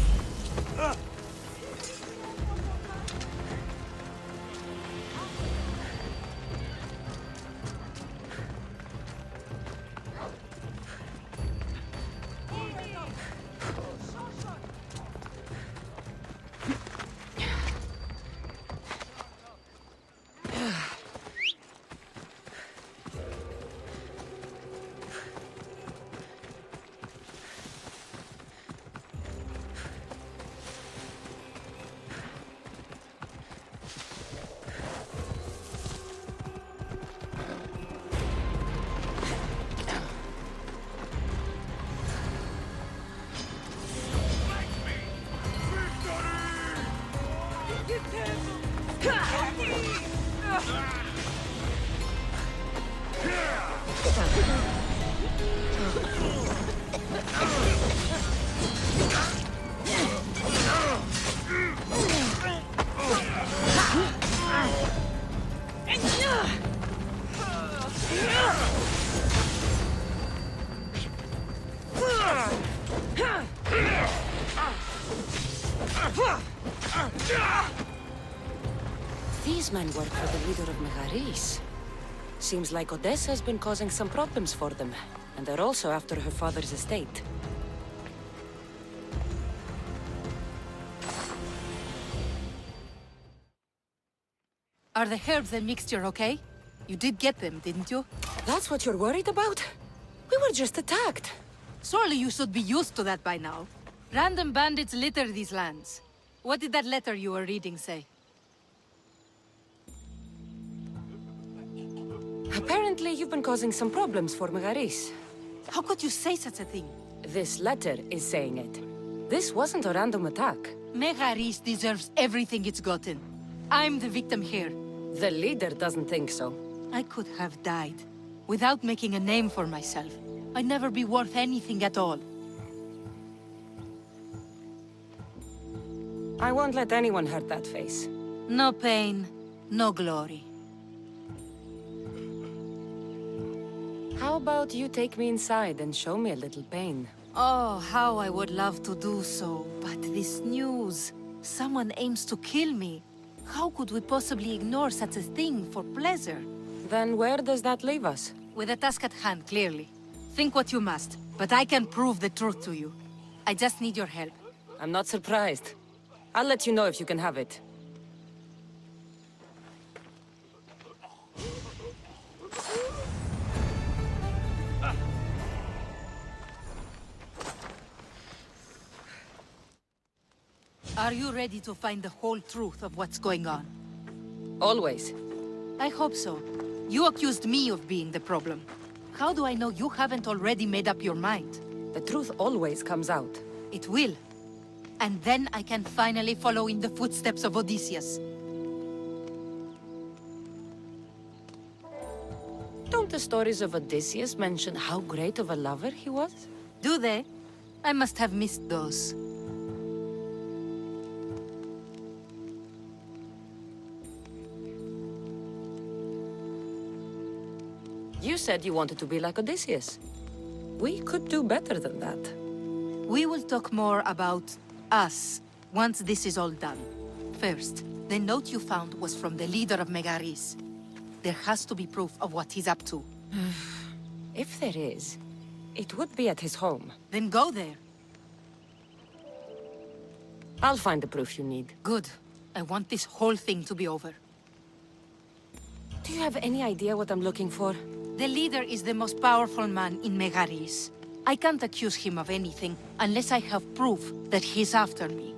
These men work for the leader of Megaris. Seems like Odyssey has been causing some problems for them, and they're also after her father's estate. Are the herbs and mixture okay? You did get them, didn't you? That's what you're worried about? We were just attacked. Surely you should be used to that by now. Random bandits litter these lands. What did that letter you were reading say? Apparently, you've been causing some problems for Megaris. How could you say such a thing? This letter is saying it. This wasn't a random attack. Megaris deserves everything it's gotten. I'm the victim here. The leader doesn't think so. I could have died. Without making a name for myself. I'd never be worth anything at all. I won't let anyone hurt that face. No pain, no glory. How about you take me inside and show me a little pain? Oh, how I would love to do so, but this news... Someone aims to kill me. How could we possibly ignore such a thing for pleasure? Then where does that leave us? With a task at hand, clearly. Think what you must, but I can prove the truth to you. I just need your help. I'm not surprised. I'll let you know if you can have it. Are you ready to find the whole truth of what's going on? Always. I hope so. You accused me of being the problem. How do I know you haven't already made up your mind? The truth always comes out. It will. And then I can finally follow in the footsteps of Odysseus. Don't the stories of Odysseus mention how great of a lover he was? Do they? I must have missed those. You said you wanted to be like Odysseus. We could do better than that. We will talk more about us once this is all done. First, the note you found was from the leader of Megaris. There has to be proof of what he's up to. If there is, it would be at his home. Then go there. I'll find the proof you need. Good. I want this whole thing to be over. Do you have any idea what I'm looking for? The leader is the most powerful man in Megaris. I can't accuse him of anything unless I have proof that he's after me.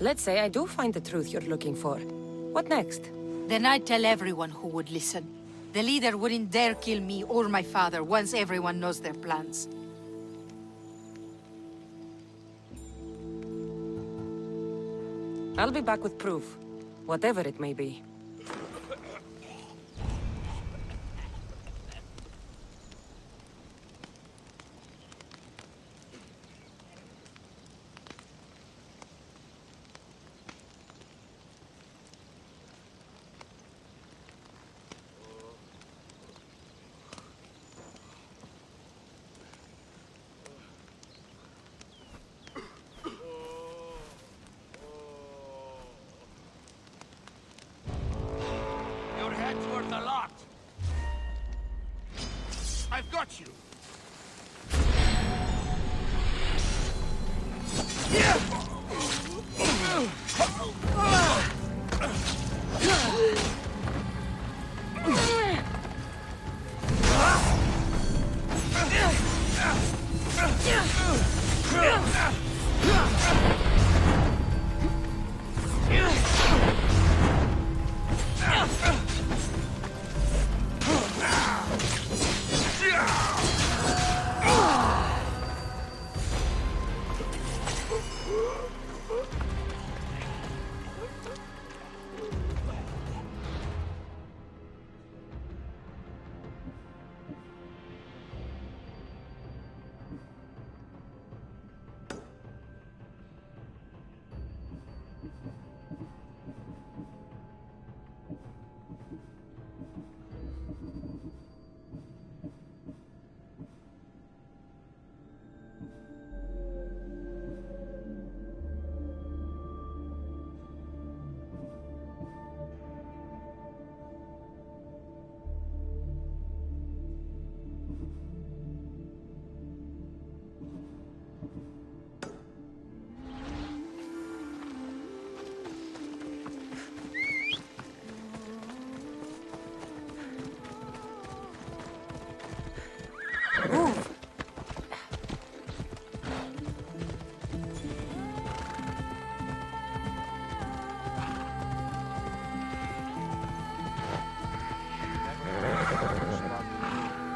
Let's say I do find the truth you're looking for. What next? Then I'd tell everyone who would listen. The leader wouldn't dare kill me or my father once everyone knows their plans. I'll be back with proof, whatever it may be. Your head's worth a lot. I've got you.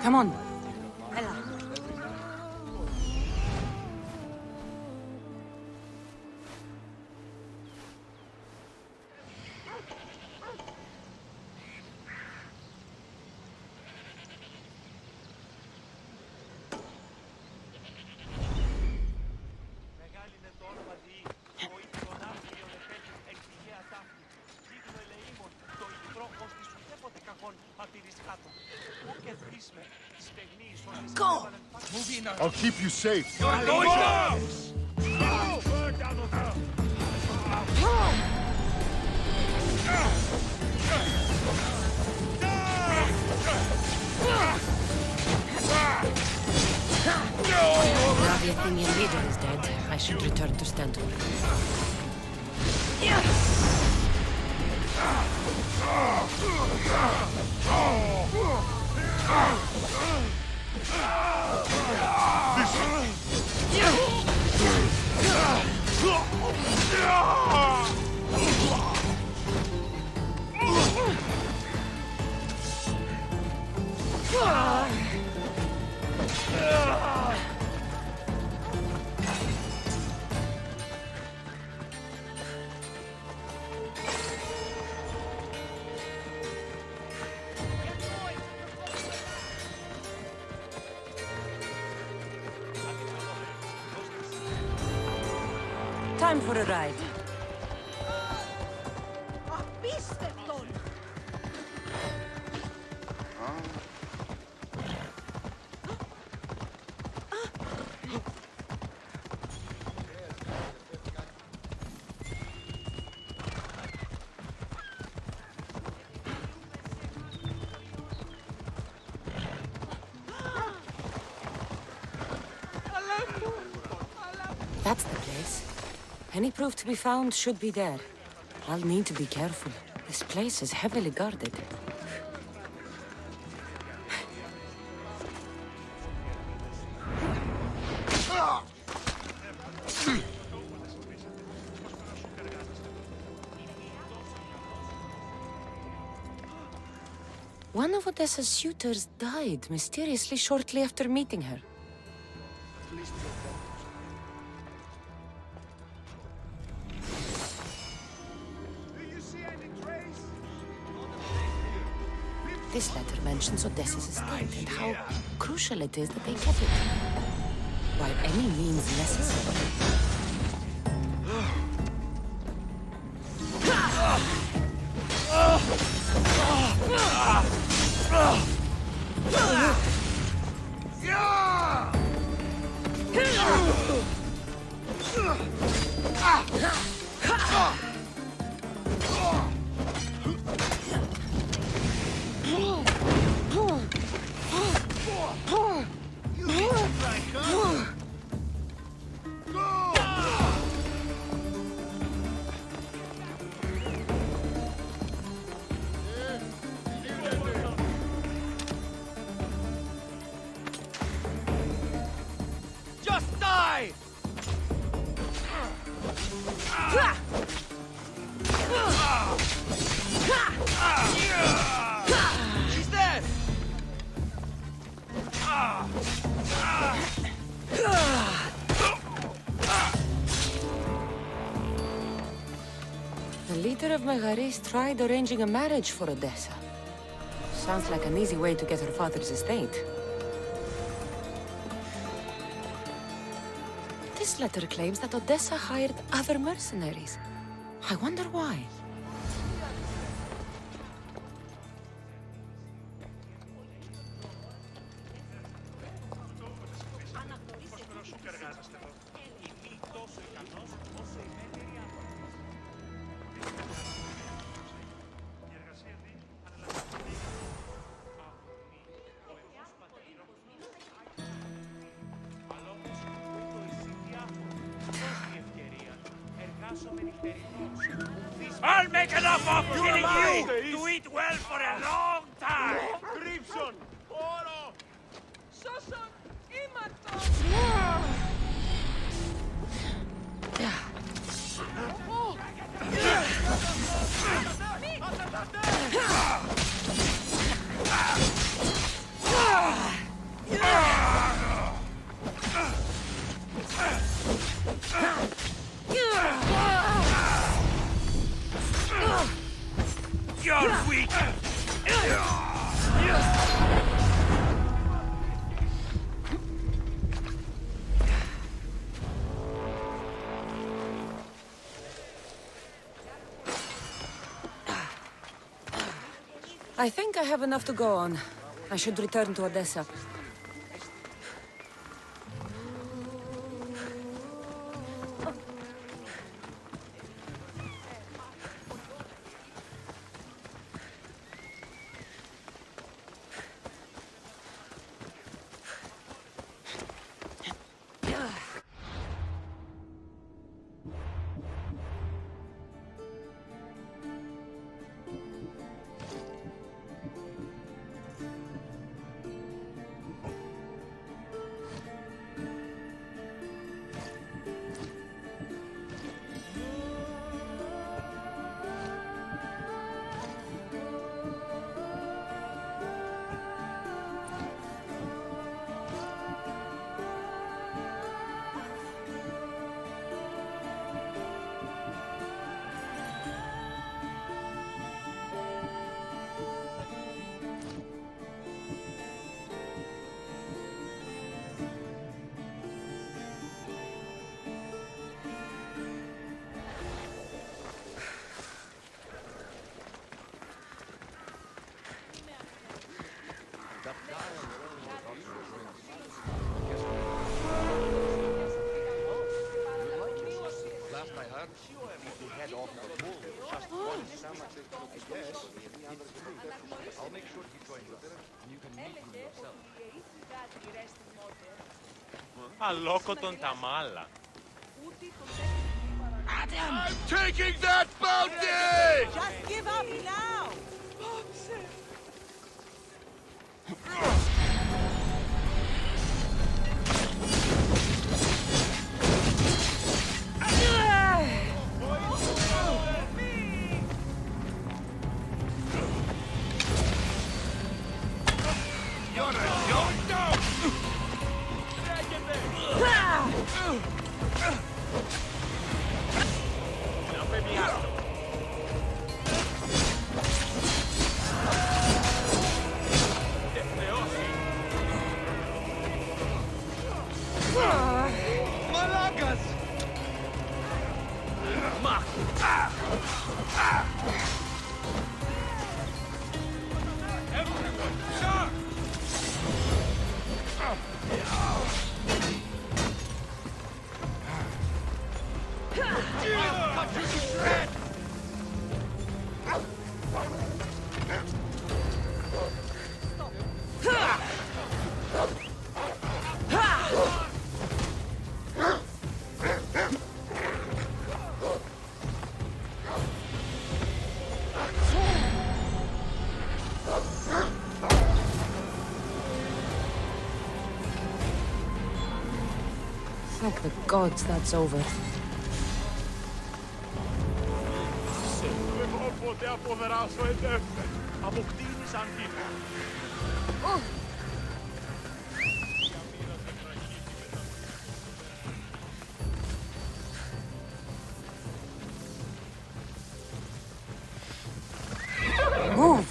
Come on. Go! I'll keep you safe. Now the Athenian leader is dead, I should return to Stentor. Time for a ride. That's the place. Any proof to be found should be there. I'll need to be careful. This place is heavily guarded. One of Odessa's suitors died mysteriously shortly after meeting her. This letter mentions Odessa's estate and how crucial it is that they get it. By any means necessary. Just die! She's dead! The leader of Megaris tried arranging a marriage for Odessa. Sounds like an easy way to get her father's estate. This letter claims that Odessa hired other mercenaries. I wonder why. I'll make enough of killing you to eat well for a long time! Crimson! Oro! Σώσον ήμαρτον! You're weak! I think I have enough to go on. I should return to Odessa. Αλόκοτον τα μάλα. I'm taking that bounty! Just give up now! Thank the gods that's over. Εγώ ποτέ αποδράσω εντεύθεν. Αποκτήνησαν τύπο. Move!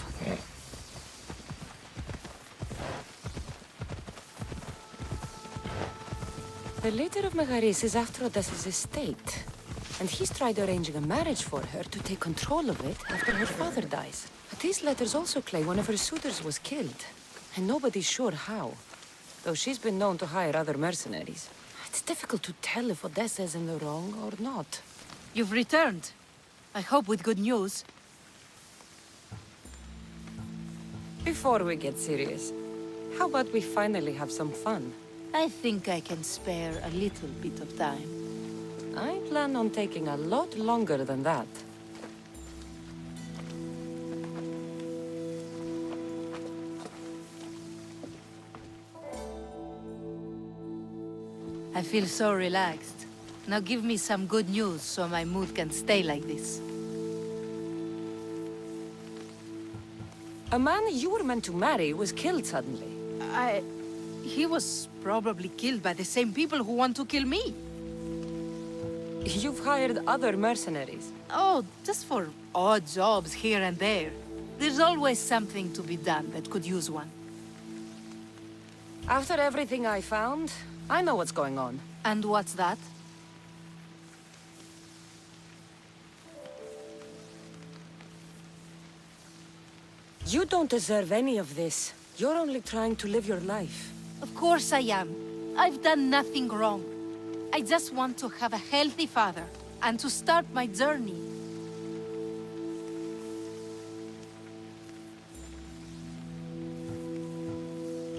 The leader of Megaris is after Odessa's estate, and he's tried arranging a marriage for her to take control of it after her father dies. But these letters also claim one of her suitors was killed, and nobody's sure how, though she's been known to hire other mercenaries. It's difficult to tell if Odessa is in the wrong or not. You've returned. I hope with good news. Before we get serious, how about we finally have some fun? I think I can spare a little bit of time. I plan on taking a lot longer than that. I feel so relaxed. Now give me some good news so my mood can stay like this. A man you were meant to marry was killed suddenly. He was probably killed by the same people who want to kill me. You've hired other mercenaries. Oh, just for odd jobs here and there. There's always something to be done that could use one. After everything I found, I know what's going on. And what's that? You don't deserve any of this. You're only trying to live your life. Of course I am. I've done nothing wrong. I just want to have a healthy father, and to start my journey.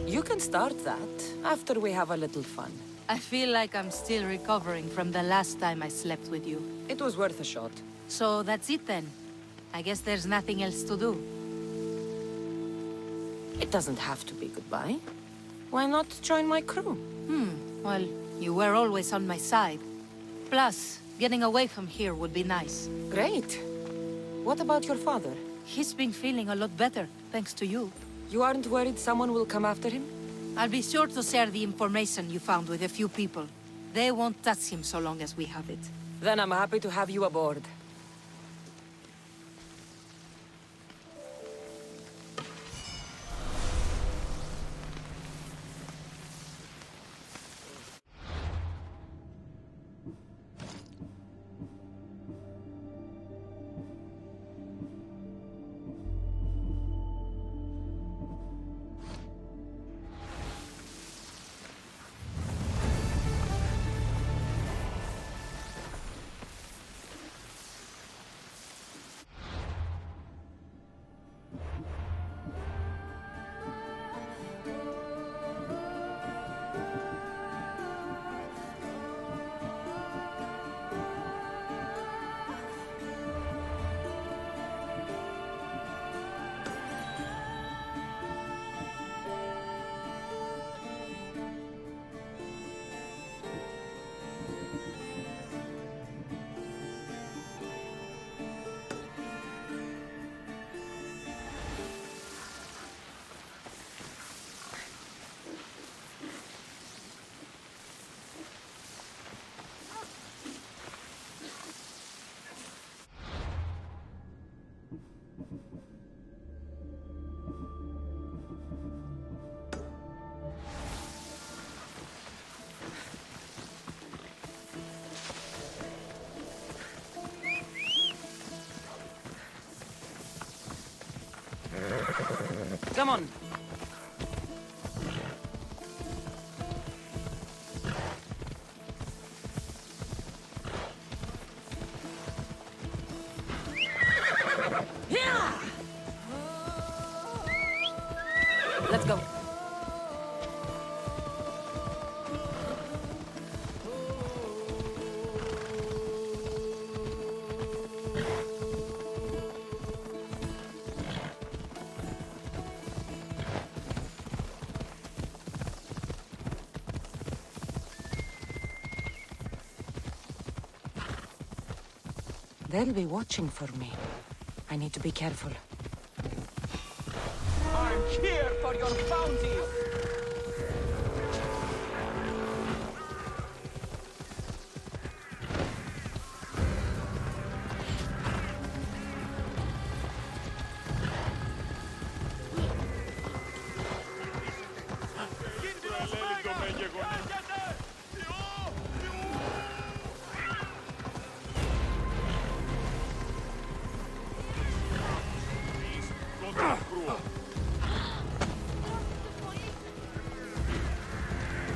You can start that, after we have a little fun. I feel like I'm still recovering from the last time I slept with you. It was worth a shot. So that's it then. I guess there's nothing else to do. It doesn't have to be goodbye. Why not join my crew? Well, you were always on my side. Plus, getting away from here would be nice. Great. What about your father? He's been feeling a lot better, thanks to you. You aren't worried someone will come after him? I'll be sure to share the information you found with a few people. They won't touch him so long as we have it. Then I'm happy to have you aboard. Come on. Yeah! Let's go. They'll be watching for me. I need to be careful. I'm here for your bounty!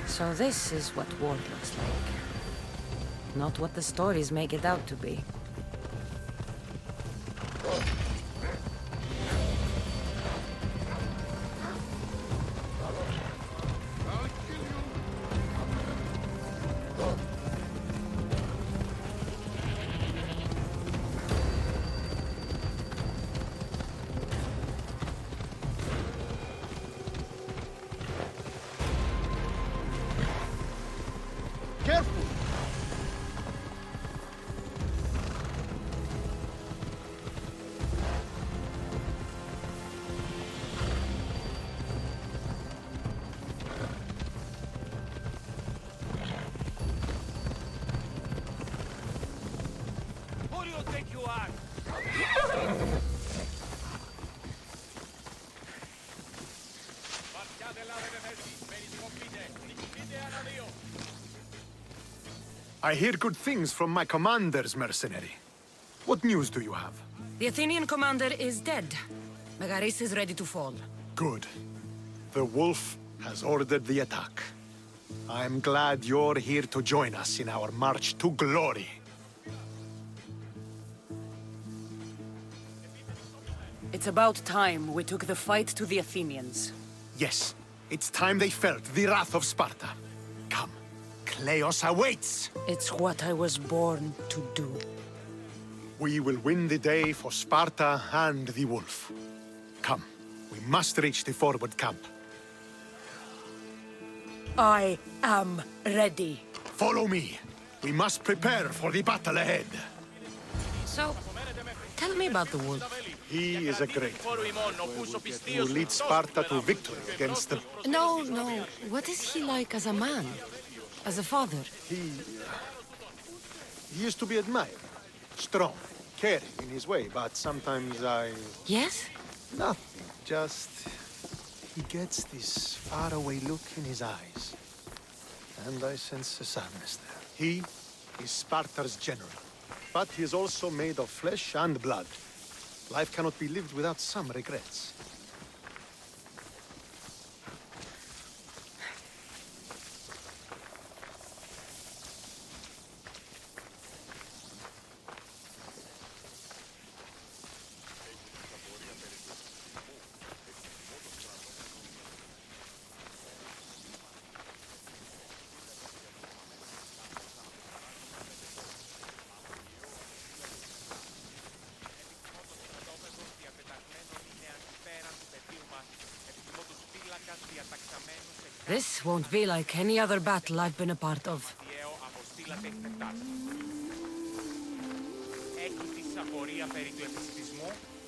So this is what war looks like. Not what the stories make it out to be. I hear good things from my commander's mercenary. What news do you have? The Athenian commander is dead. Megaris is ready to fall. Good. The wolf has ordered the attack. I'm glad you're here to join us in our march to glory. It's about time we took the fight to the Athenians. Yes, it's time they felt the wrath of Sparta. Come, Kleos awaits! It's what I was born to do. We will win the day for Sparta and the wolf. Come, we must reach the forward camp. I am ready. Follow me. We must prepare for the battle ahead. So, tell me about the wolf. He is a great man who leads Sparta to victory against the... No. What is he like as a man? As a father? He is to be admired. Strong, caring in his way, but sometimes I... Yes? Nothing, just... He gets this faraway look in his eyes. And I sense a sadness there. He is Sparta's general, but he is also made of flesh and blood. Life cannot be lived without some regrets. This won't be like any other battle I've been a part of.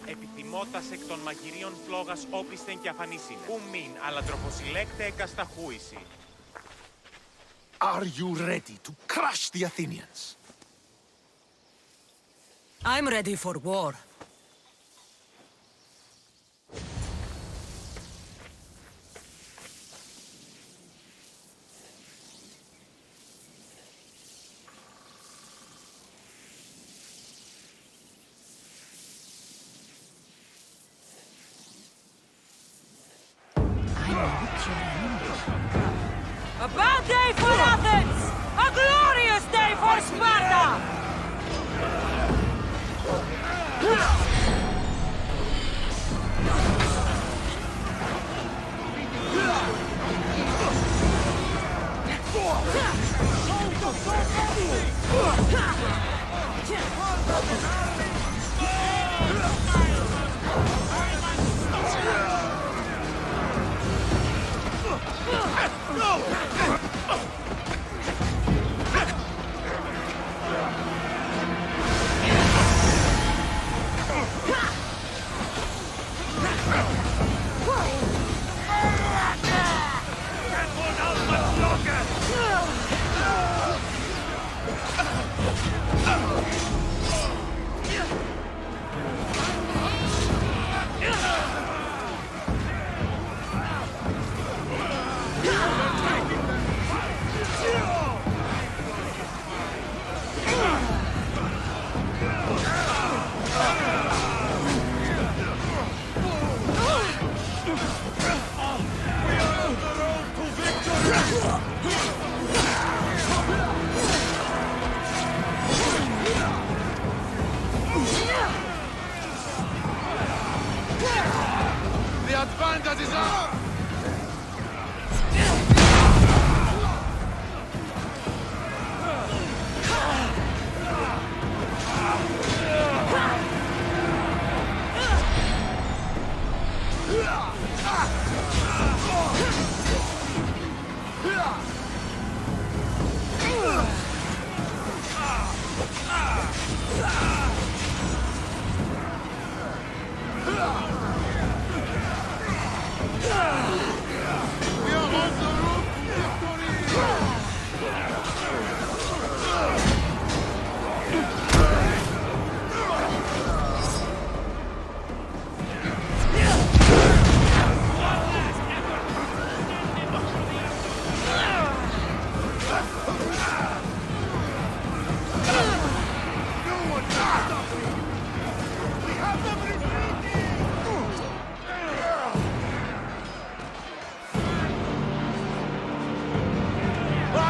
Επιθυμώτας εκ των μαγειρίων φλόγας όπισθεν και αφανίσιν. Ου μην, αλλά τροποσυλλέκτε εγκασταχούηση. Are you ready to crush the Athenians? I'm ready for war. A bad day for Athens! A glorious day for Sparta!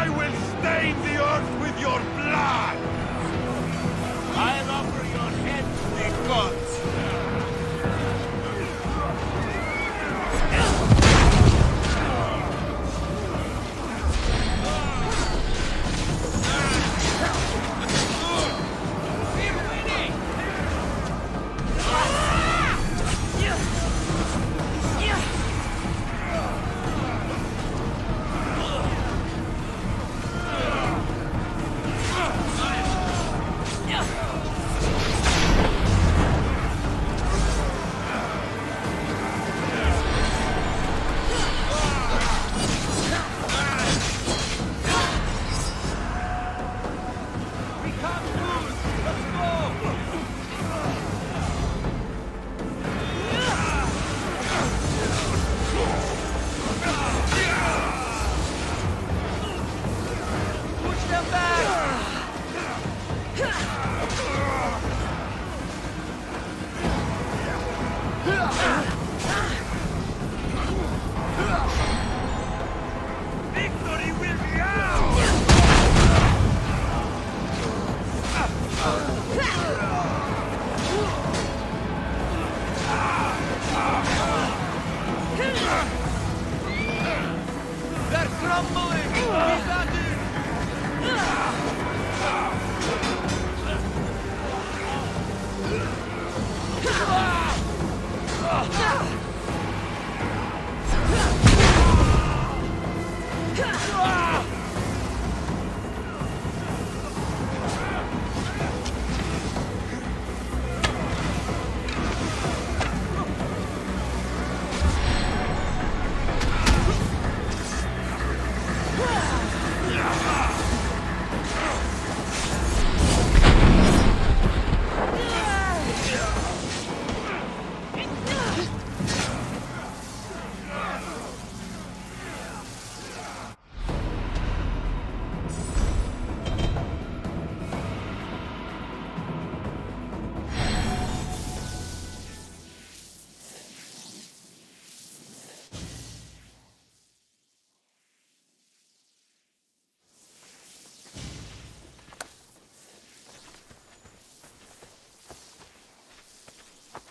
I will stain the earth with your blood! I'll offer your head to the gods.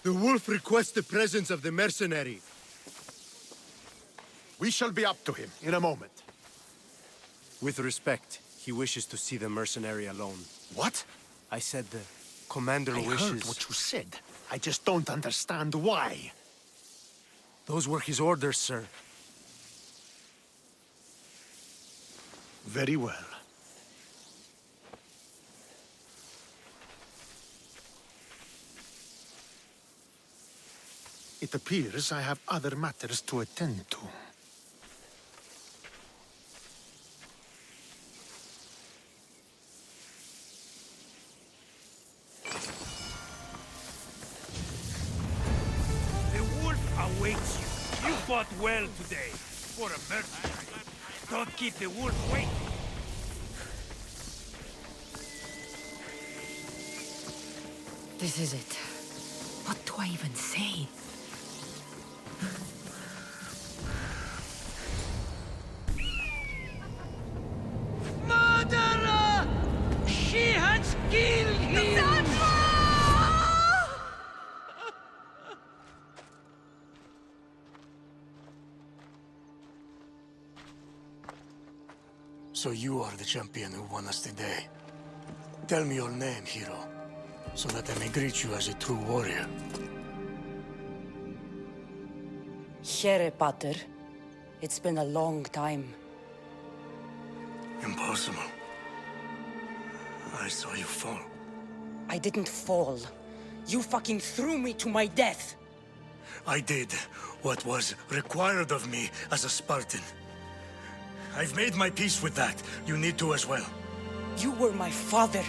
The wolf requests the presence of the mercenary. We shall be up to him in a moment. With respect, he wishes to see the mercenary alone. What? I said the commander wishes... I heard what you said. I just don't understand why. Those were his orders, sir. Very well. It appears I have other matters to attend to. The wolf awaits you. You fought well today. For a mercenary. Don't keep the wolf waiting. This is it. What do I even say? Murderer! She has killed him! So you are the champion who won us today. Tell me your name, hero, so that I may greet you as a true warrior. Here, Pater. It's been a long time. Impossible. I saw you fall. I didn't fall. You fucking threw me to my death! I did what was required of me as a Spartan. I've made my peace with that. You need to as well. You were my father.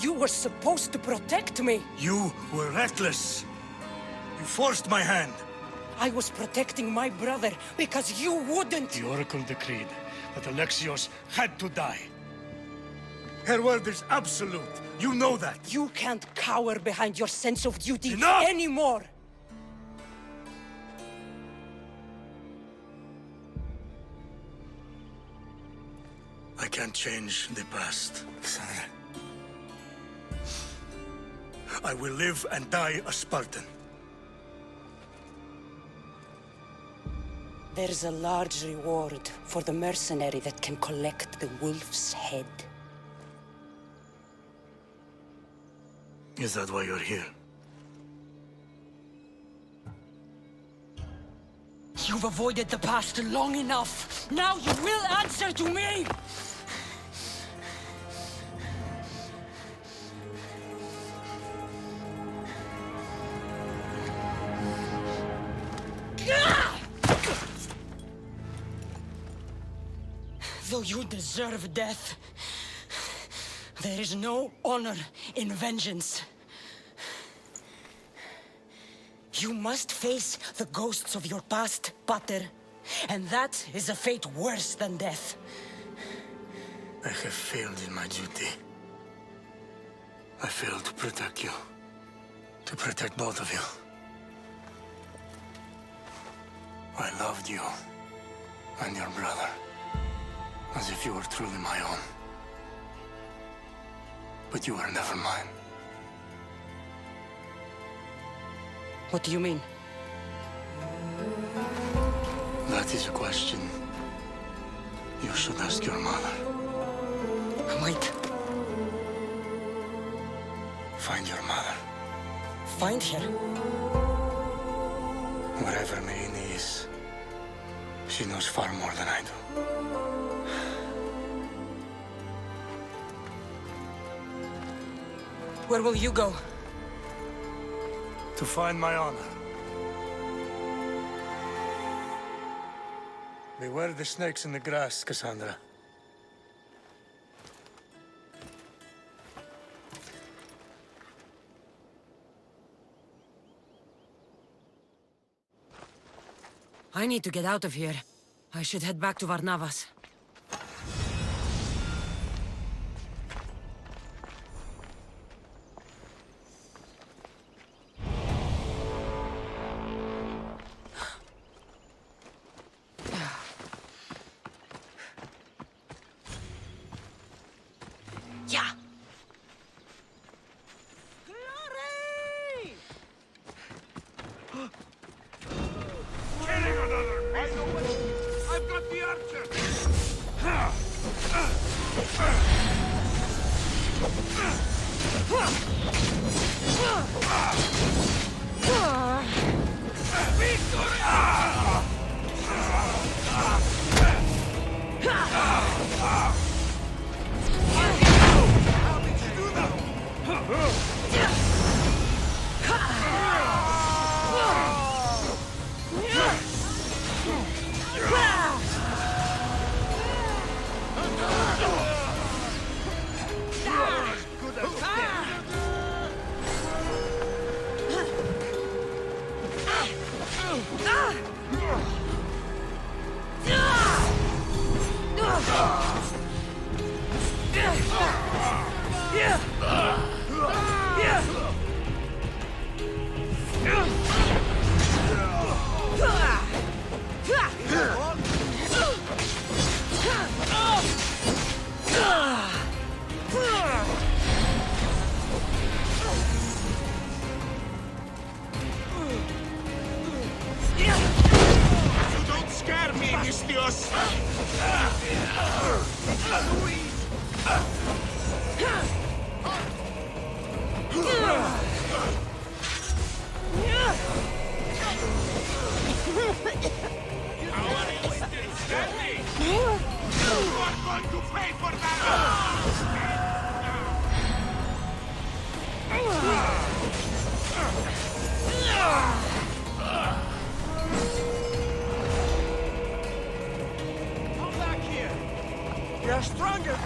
You were supposed to protect me. You were reckless. You forced my hand. I was protecting my brother because you wouldn't. The Oracle decreed that Alexios had to die. Her word is absolute. You know that. You can't cower behind your sense of duty Enough! anymore. I can't change the past, Kassandra. I will live and die a Spartan. There's a large reward for the mercenary that can collect the wolf's head. Is that why you're here? You've avoided the past long enough. Now you will answer to me! Though you deserve death, there is no honor in vengeance. You must face the ghosts of your past, Pater, and that is a fate worse than death. I have failed in my duty. I failed to protect you. To protect both of you. I loved you and your brother as if you were truly my own. But you were never mine. What do you mean? That is a question you should ask your mother. Wait. Find your mother. Find her? Wherever Merini is, she knows far more than I do. Where will you go? To find my honor. Beware the snakes in the grass, Kassandra. I need to get out of here. I should head back to Varnavas. Yeah! I've got the archer! You're stronger!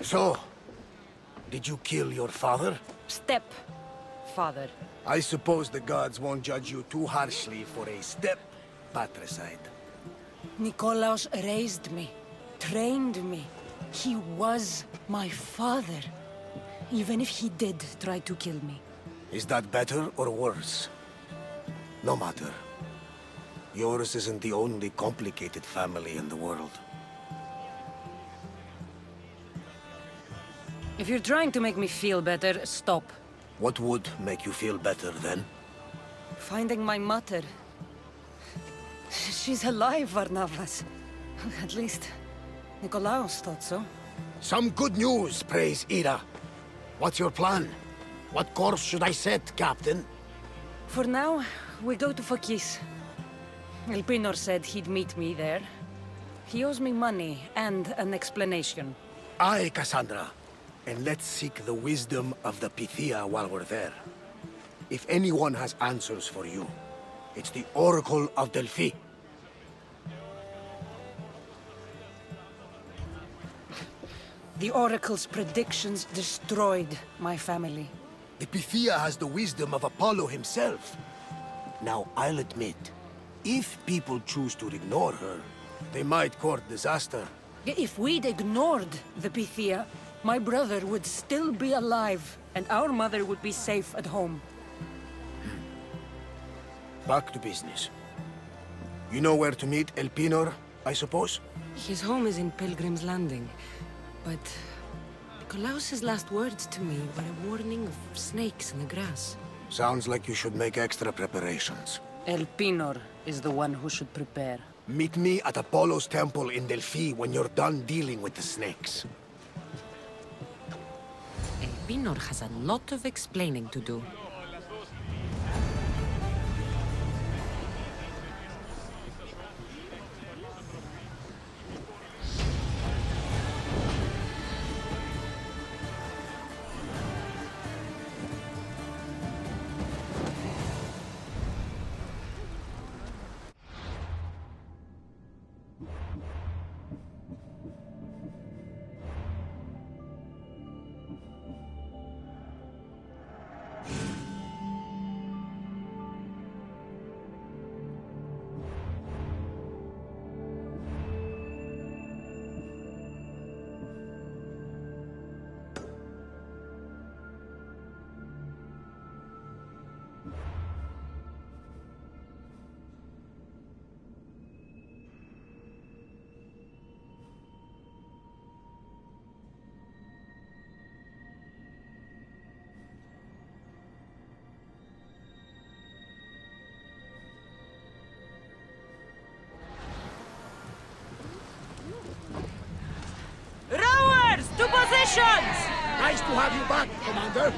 So, did you kill your father? Step-father. I suppose the gods won't judge you too harshly for a step-patricide. Nikolaos raised me, trained me. He was my father. Even if he did try to kill me. Is that better or worse? No matter. Yours isn't the only complicated family in the world. If you're trying to make me feel better, stop. What would make you feel better then? Finding my mother. She's alive, Varnavas. At least, Nikolaos thought so. Some good news, praise Ira. What's your plan? What course should I set, Captain? For now, we go to Phokis. Elpinor said he'd meet me there. He owes me money and an explanation. Aye, Kassandra. And let's seek the wisdom of the Pythia while we're there. If anyone has answers for you, it's the Oracle of Delphi. The Oracle's predictions destroyed my family. The Pythia has the wisdom of Apollo himself. Now, I'll admit, if people choose to ignore her, they might court disaster. If we'd ignored the Pythia, my brother would still be alive, and our mother would be safe at home. Back to business. You know where to meet Elpinor, I suppose? His home is in Pilgrim's Landing, but Nikolaos' last words to me were a warning of snakes in the grass. Sounds like you should make extra preparations. Elpinor is the one who should prepare. Meet me at Apollo's temple in Delphi when you're done dealing with the snakes. Elpinor has a lot of explaining to do. To positions! Nice to have you back, Commander.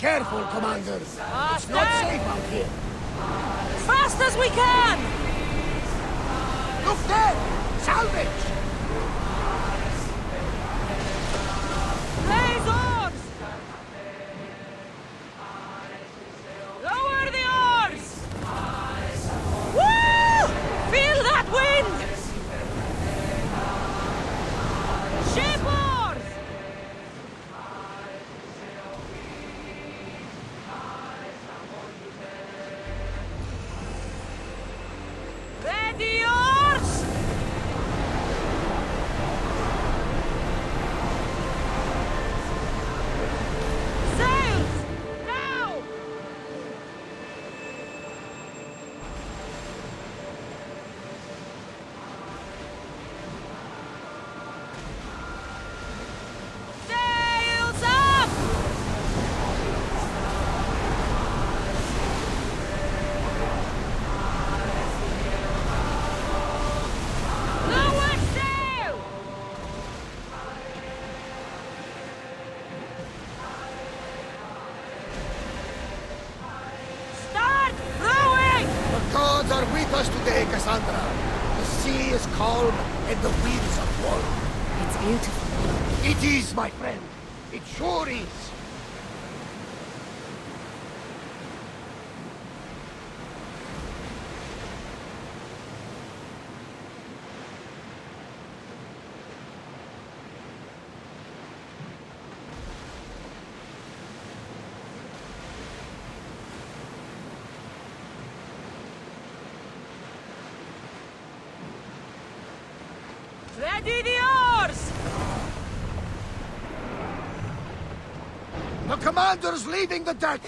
Careful, Commander. It's not safe out here. Fast as we can! Look there! Salvage! Raise oars! Lower the oars! Woo! Feel that wind! Ship oars! Ready oars! Sails! Now! Sails up! Lower sail! Start rowing! The gods are with us today, Kassandra. The sea is calm and the winds are warm. It's beautiful. It is, my friend. It sure is. Ready the oars! The commander's leaving the deck.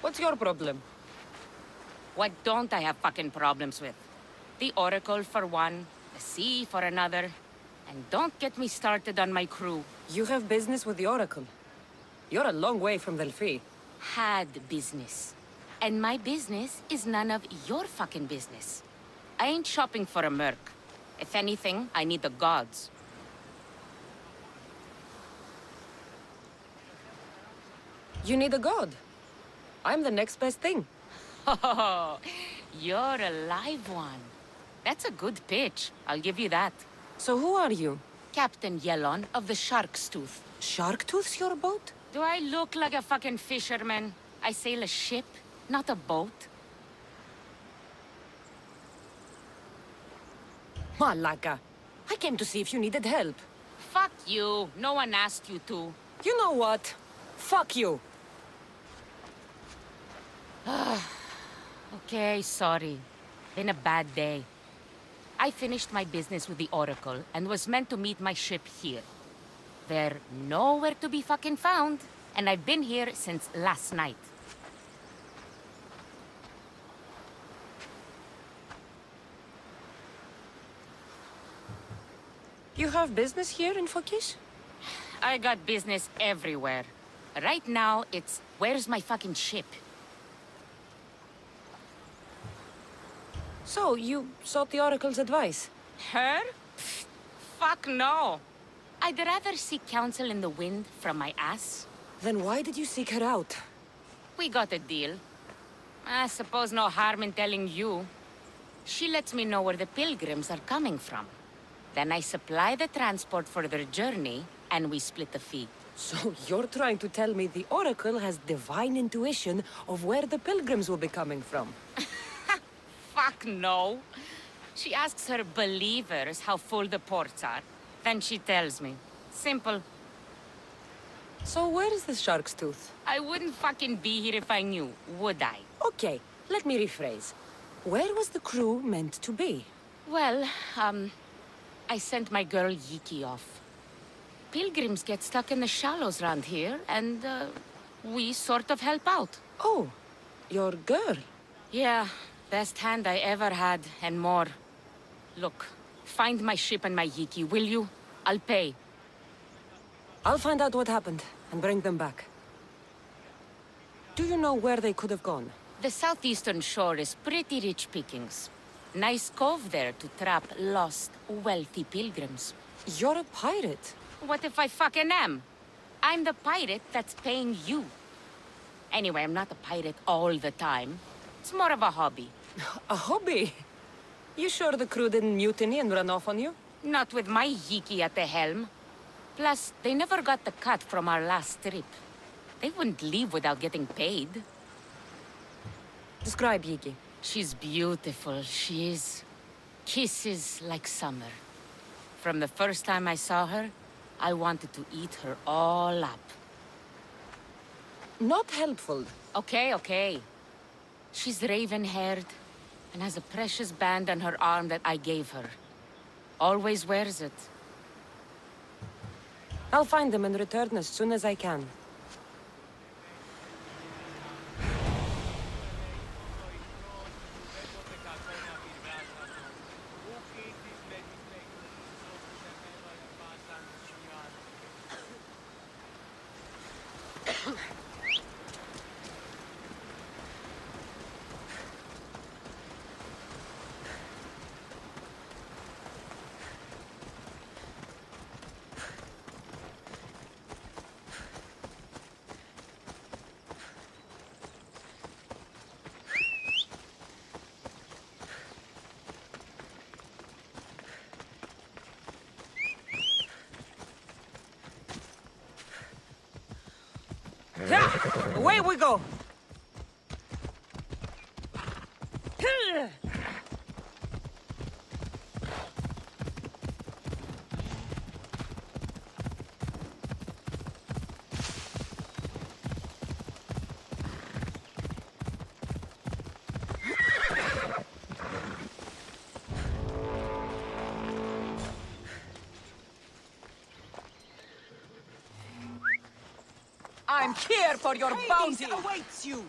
What's your problem? What don't I have fucking problems with? The Oracle for one, the sea for another, and don't get me started on my crew. You have business with the Oracle. You're a long way from Delphi. Had business. And my business is none of your fucking business. I ain't shopping for a merc. If anything, I need the gods. You need a god. I'm the next best thing. Oh, you're a live one. That's a good pitch, I'll give you that. So who are you? Captain Yellon of the Shark's Tooth. Sharktooth's your boat? Do I look like a fucking fisherman? I sail a ship, not a boat. Malaka. I came to see if you needed help. Fuck you. No one asked you to. You know what? Fuck you. Okay, sorry. Been a bad day. I finished my business with the Oracle and was meant to meet my ship here. They're nowhere to be fucking found, and I've been here since last night. You have business here in Fokish? I got business everywhere. Right now, it's where's my fucking ship? So, you sought the Oracle's advice? Her? Pfft, fuck no. I'd rather seek counsel in the wind from my ass. Then why did you seek her out? We got a deal. I suppose no harm in telling you. She lets me know where the pilgrims are coming from. Then I supply the transport for their journey, and we split the fee. So you're trying to tell me the Oracle has divine intuition of where the pilgrims will be coming from? Fuck no. She asks her believers how full the ports are. Then she tells me. Simple. So where is the Shark's Tooth? I wouldn't fucking be here if I knew, would I? Okay, let me rephrase. Where was the crew meant to be? Well, I sent my girl Yiki off. Pilgrims get stuck in the shallows around here, and, we sort of help out. Oh, your girl? Yeah, best hand I ever had, and more. Look, find my ship and my Yiki, will you? I'll pay. I'll find out what happened, and bring them back. Do you know where they could have gone? The southeastern shore is pretty rich pickings. Nice cove there to trap lost, wealthy pilgrims. You're a pirate. What if I fucking am? I'm the pirate that's paying you. Anyway, I'm not a pirate all the time. It's more of a hobby. A hobby? You sure the crew didn't mutiny and run off on you? Not with my Yiki at the helm. Plus, they never got the cut from our last trip. They wouldn't leave without getting paid. Describe Yiki. She's beautiful, she is. Kisses like summer. From the first time I saw her, I wanted to eat her all up. Not helpful. Okay. She's raven-haired and has a precious band on her arm that I gave her. Always wears it. I'll find them and return as soon as I can. Away we go! I'm here for your bounty! Awaits you!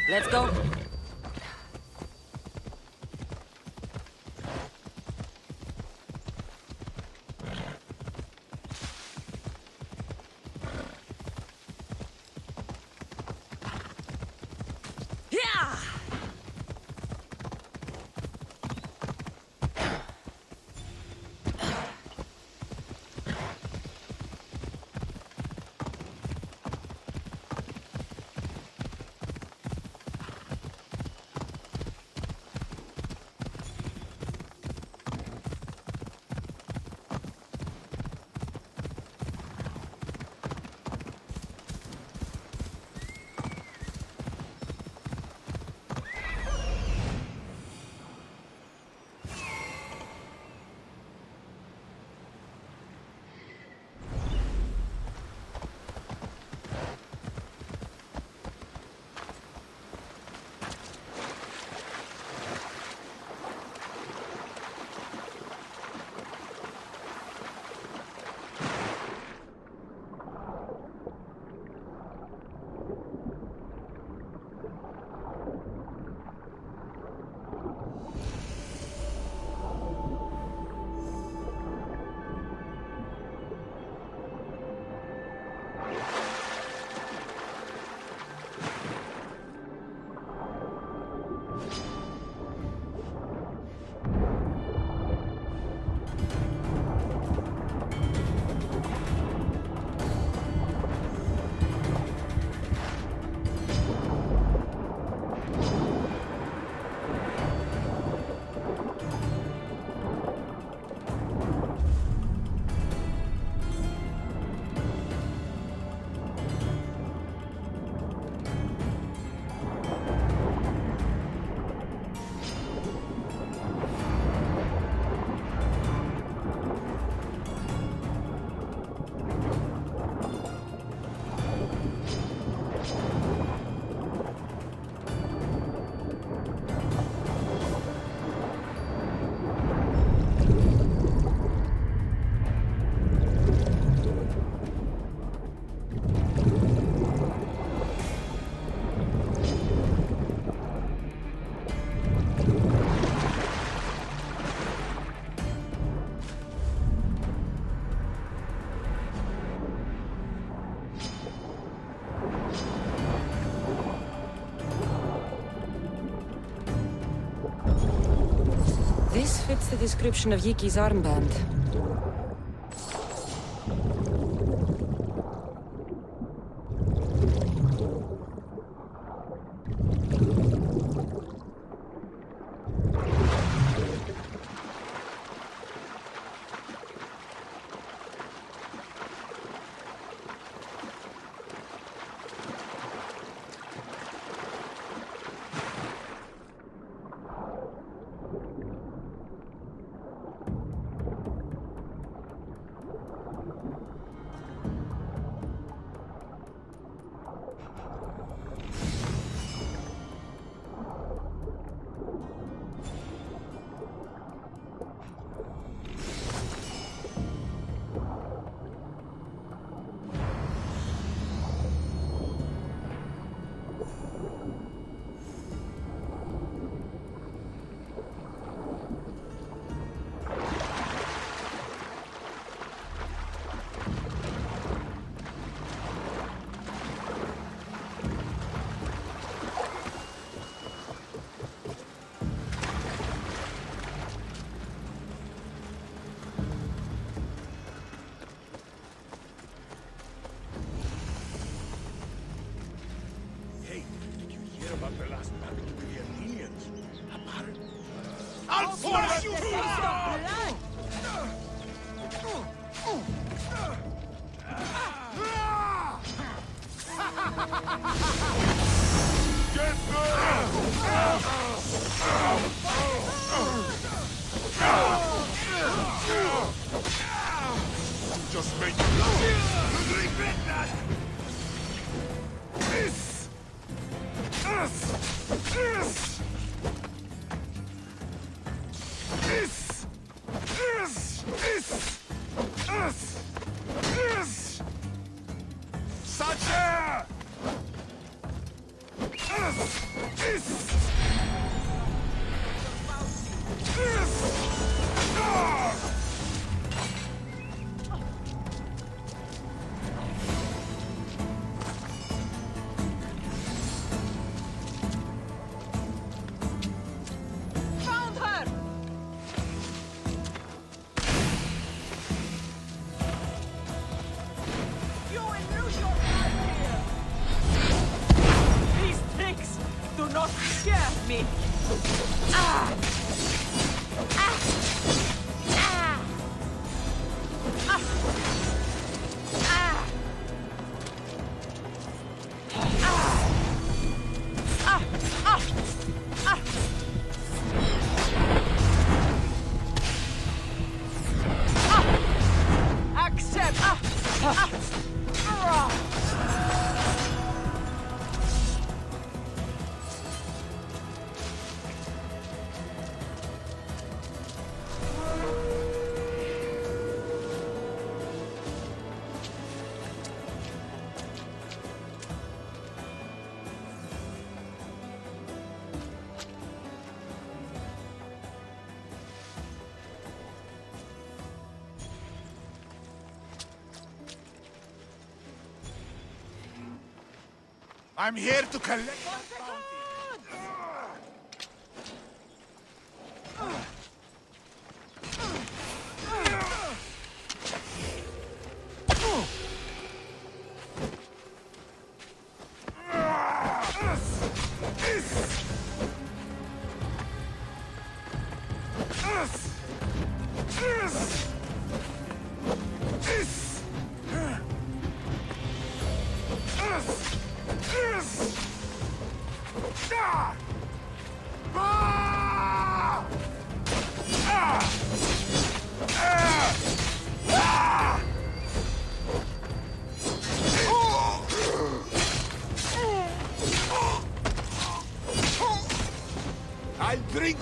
Let's go. This fits the description of Yiki's armband. Smash you blood! Just make you regret that! Such Found her! You will lose your life here! These tricks do not scare me! Ah! Ah! Ah! Ah! Ah! Ah! Ah! Accept! Ah! Ah! Ah! I'm here to collect my bounty. I'll drink.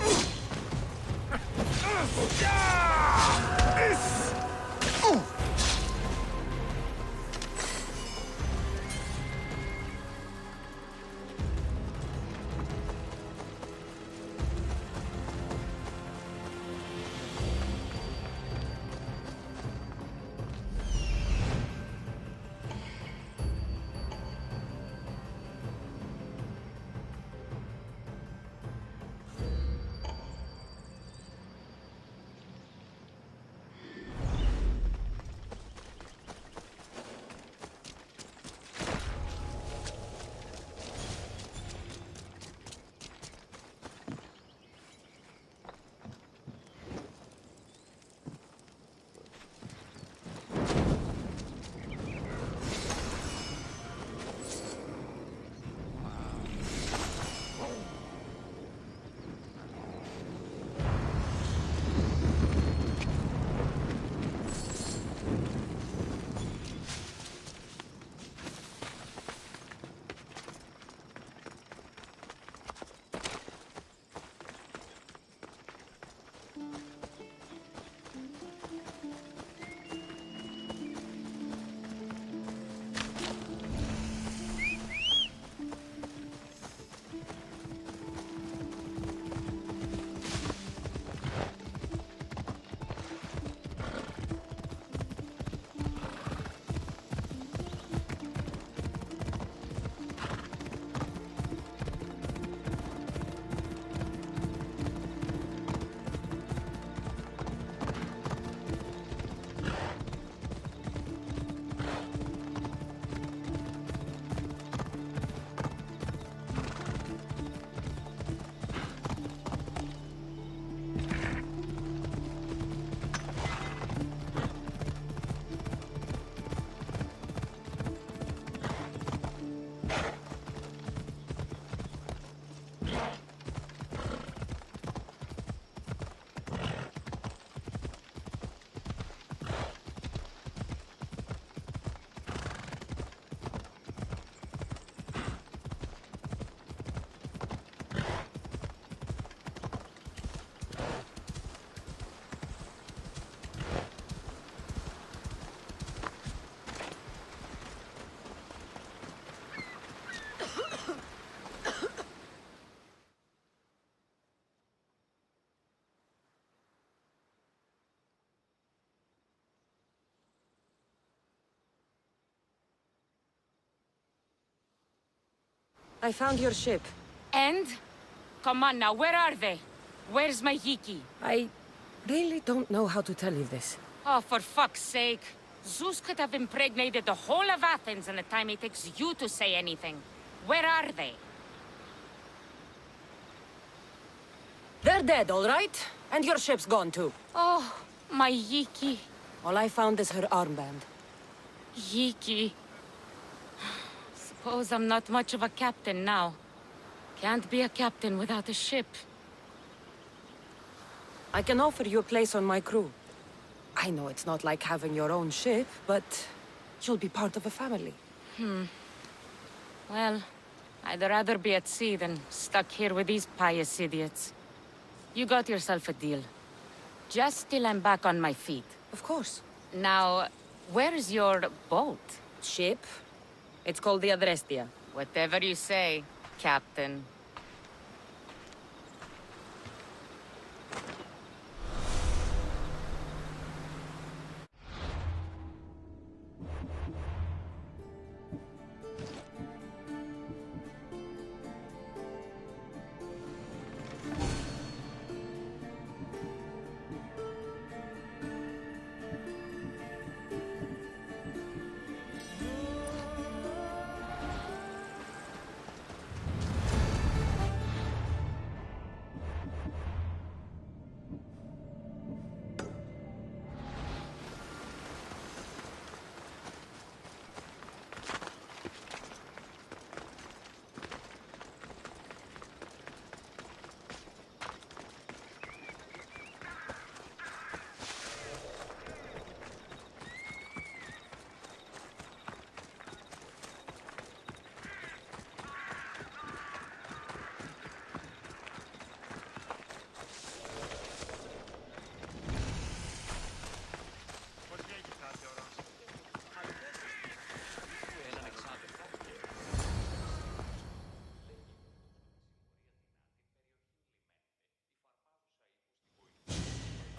I found your ship. And? Come on now, where are they? Where's my Yiki? I really don't know how to tell you this. Oh, for fuck's sake. Zeus could have impregnated the whole of Athens in the time it takes you to say anything. Where are they? They're dead, all right? And your ship's gone too. Oh, my Yiki. All I found is her armband. Yiki. Suppose I'm not much of a captain now. Can't be a captain without a ship. I can offer you a place on my crew. I know it's not like having your own ship, but you'll be part of a family. Well, I'd rather be at sea than stuck here with these pious idiots. You got yourself a deal. Just till I'm back on my feet. Of course. Now, where's your boat? Ship? It's called the Adrestia. Whatever you say, Captain.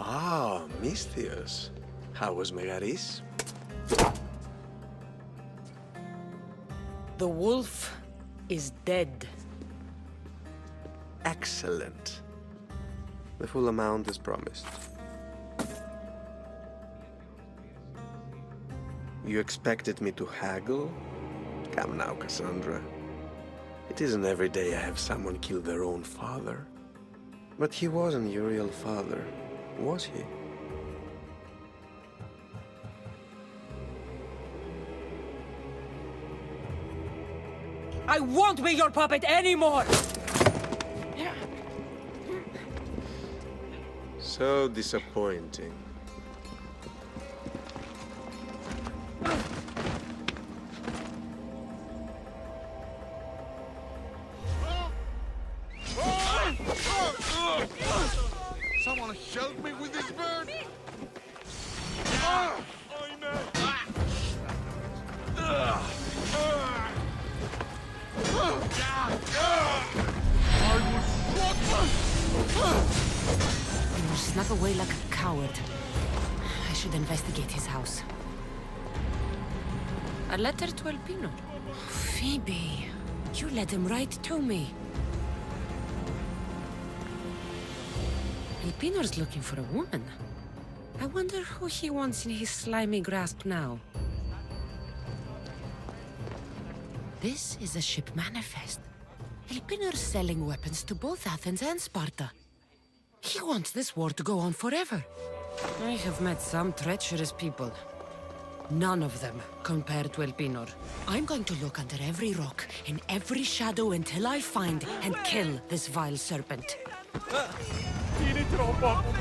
Ah, Misthios. How was Megaris? The wolf is dead. Excellent. The full amount is promised. You expected me to haggle? Come now, Kassandra. It isn't every day I have someone kill their own father. But he wasn't your real father, was he? I won't be your puppet anymore! So disappointing. Someone help me with this bird! You snuck away like a coward. I should investigate his house. A letter to Elpino. Phoebe, you let him write to me. Elpinor's looking for a woman. I wonder who he wants in his slimy grasp now. This is a ship manifest. Elpinor's selling weapons to both Athens and Sparta. He wants this war to go on forever. I have met some treacherous people. None of them compared to Elpinor. I'm going to look under every rock, in every shadow until I find and kill this vile serpent. Είναι τρόπο από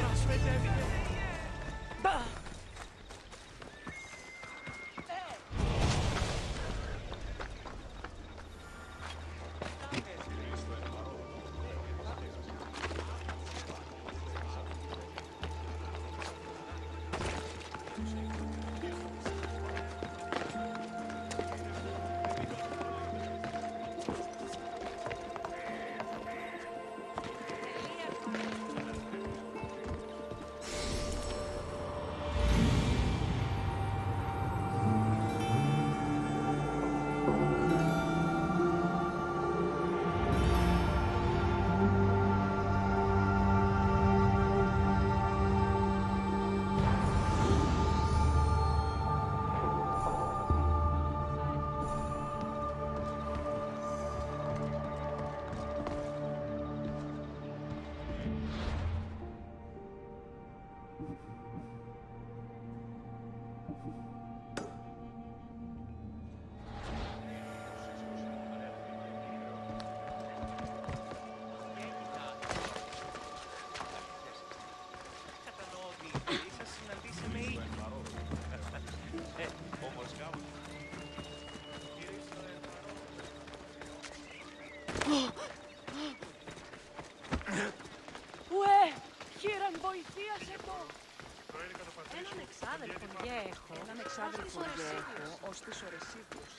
Ουε, χείραν, βοηθίασε το! Έναν εξάδελφο έχω. Έναν εξάδελφο έχω, ως τις ορεσίβους.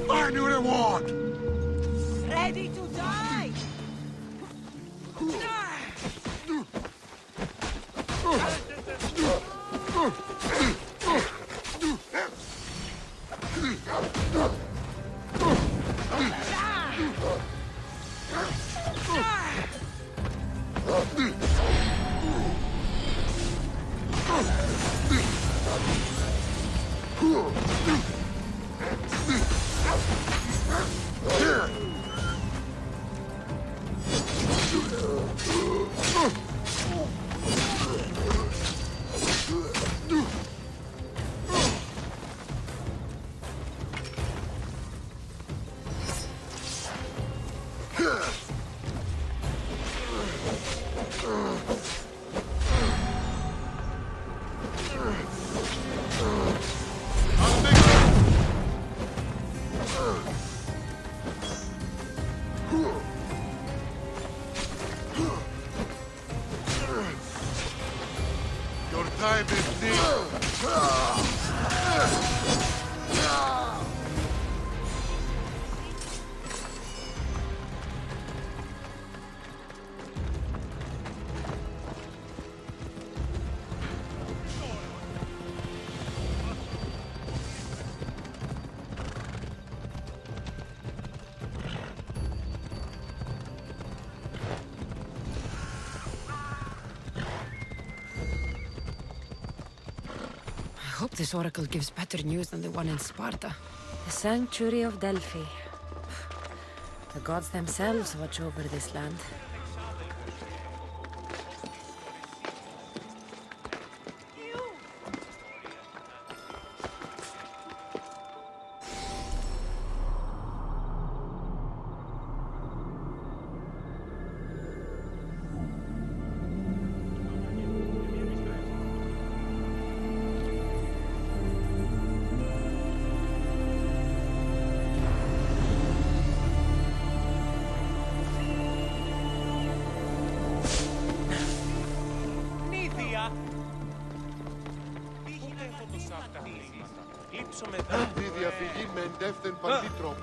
Find what I want! Ready to die! Your time is near. hope this oracle gives better news than the one in Sparta. The sanctuary of Delphi. The gods themselves watch over this land. Τη διαφυγή με εντεύθεν παντή τρόπο.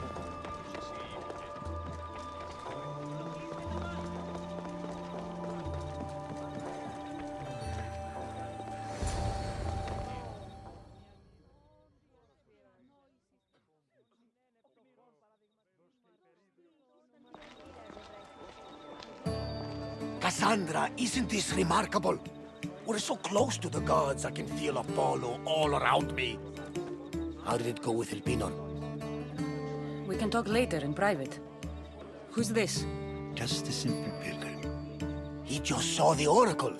Kassandra, isn't this remarkable? We're so close to the gods, I can feel Apollo all around me. How did it go with Elpinon? We can talk later in private. Who's this? Just a simple pilgrim. He just saw the oracle.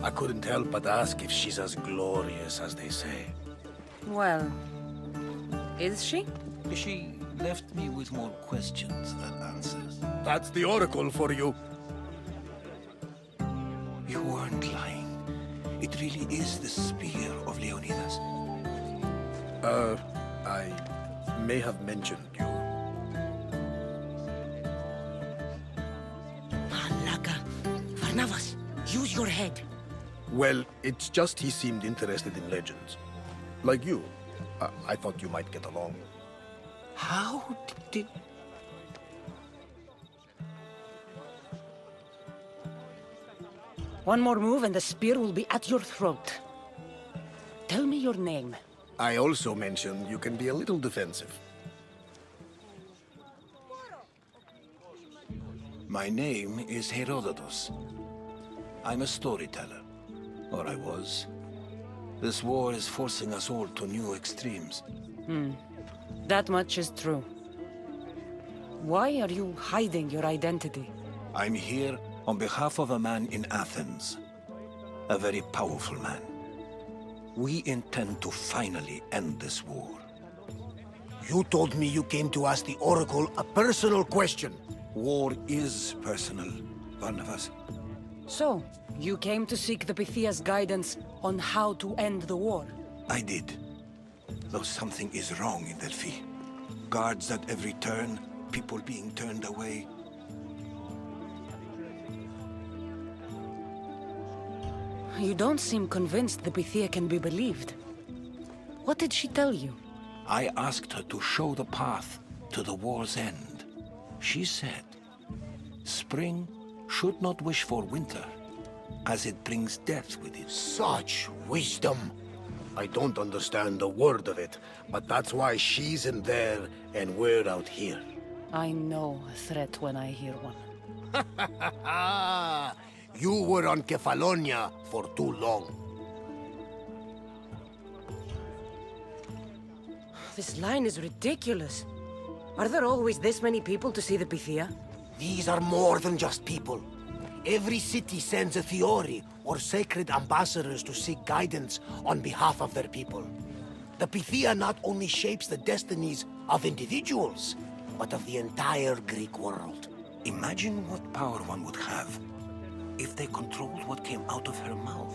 I couldn't help but ask if she's as glorious as they say. Well, is she? She left me with more questions than answers. That's the oracle for you. You weren't lying. It really is the spear of Leonidas. I may have mentioned you. Malaga. Varnavas, use your head. Well, it's just he seemed interested in legends. Like you. I thought you might get along. How did... One more move and the spear will be at your throat. Tell me your name. I also mentioned you can be a little defensive. My name is Herodotus. I'm a storyteller. Or I was. This war is forcing us all to new extremes. That much is true. Why are you hiding your identity? I'm here on behalf of a man in Athens. A very powerful man. We intend to finally end this war. You told me you came to ask the Oracle a personal question. War is personal, Barnabas. So, you came to seek the Pythia's guidance on how to end the war? I did. Though something is wrong in Delphi. Guards at every turn, people being turned away. You don't seem convinced the Pythia can be believed. What did she tell you? I asked her to show the path to the war's end. She said, spring should not wish for winter, as it brings death with it. Such wisdom! I don't understand a word of it, but that's why she's in there and we're out here. I know a threat when I hear one. You were on Kefalonia for too long. This line is ridiculous. Are there always this many people to see the Pythia? These are more than just people. Every city sends a Fiori or sacred ambassadors to seek guidance on behalf of their people. The Pythia not only shapes the destinies of individuals, but of the entire Greek world. Imagine what power one would have if they controlled what came out of her mouth.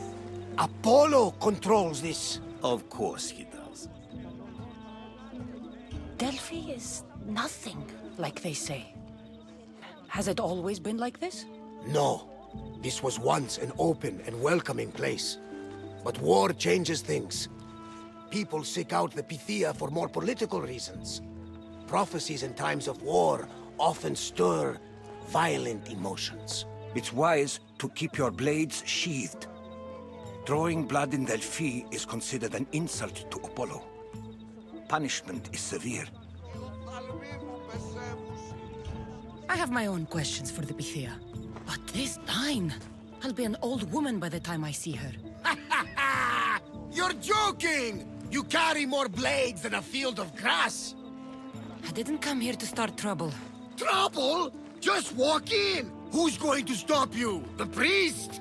Apollo controls this. Of course he does. Delphi is nothing, like they say. Has it always been like this? No. This was once an open and welcoming place. But war changes things. People seek out the Pythia for more political reasons. Prophecies in times of war often stir violent emotions. It's wise to keep your blades sheathed. Drawing blood in Delphi is considered an insult to Apollo. Punishment is severe. I have my own questions for the Pythia. But this line... I'll be an old woman by the time I see her. You're You're joking! You carry more blades than a field of grass! I didn't come here to start trouble. Trouble? Just walk in! Who's going to stop you? The priest?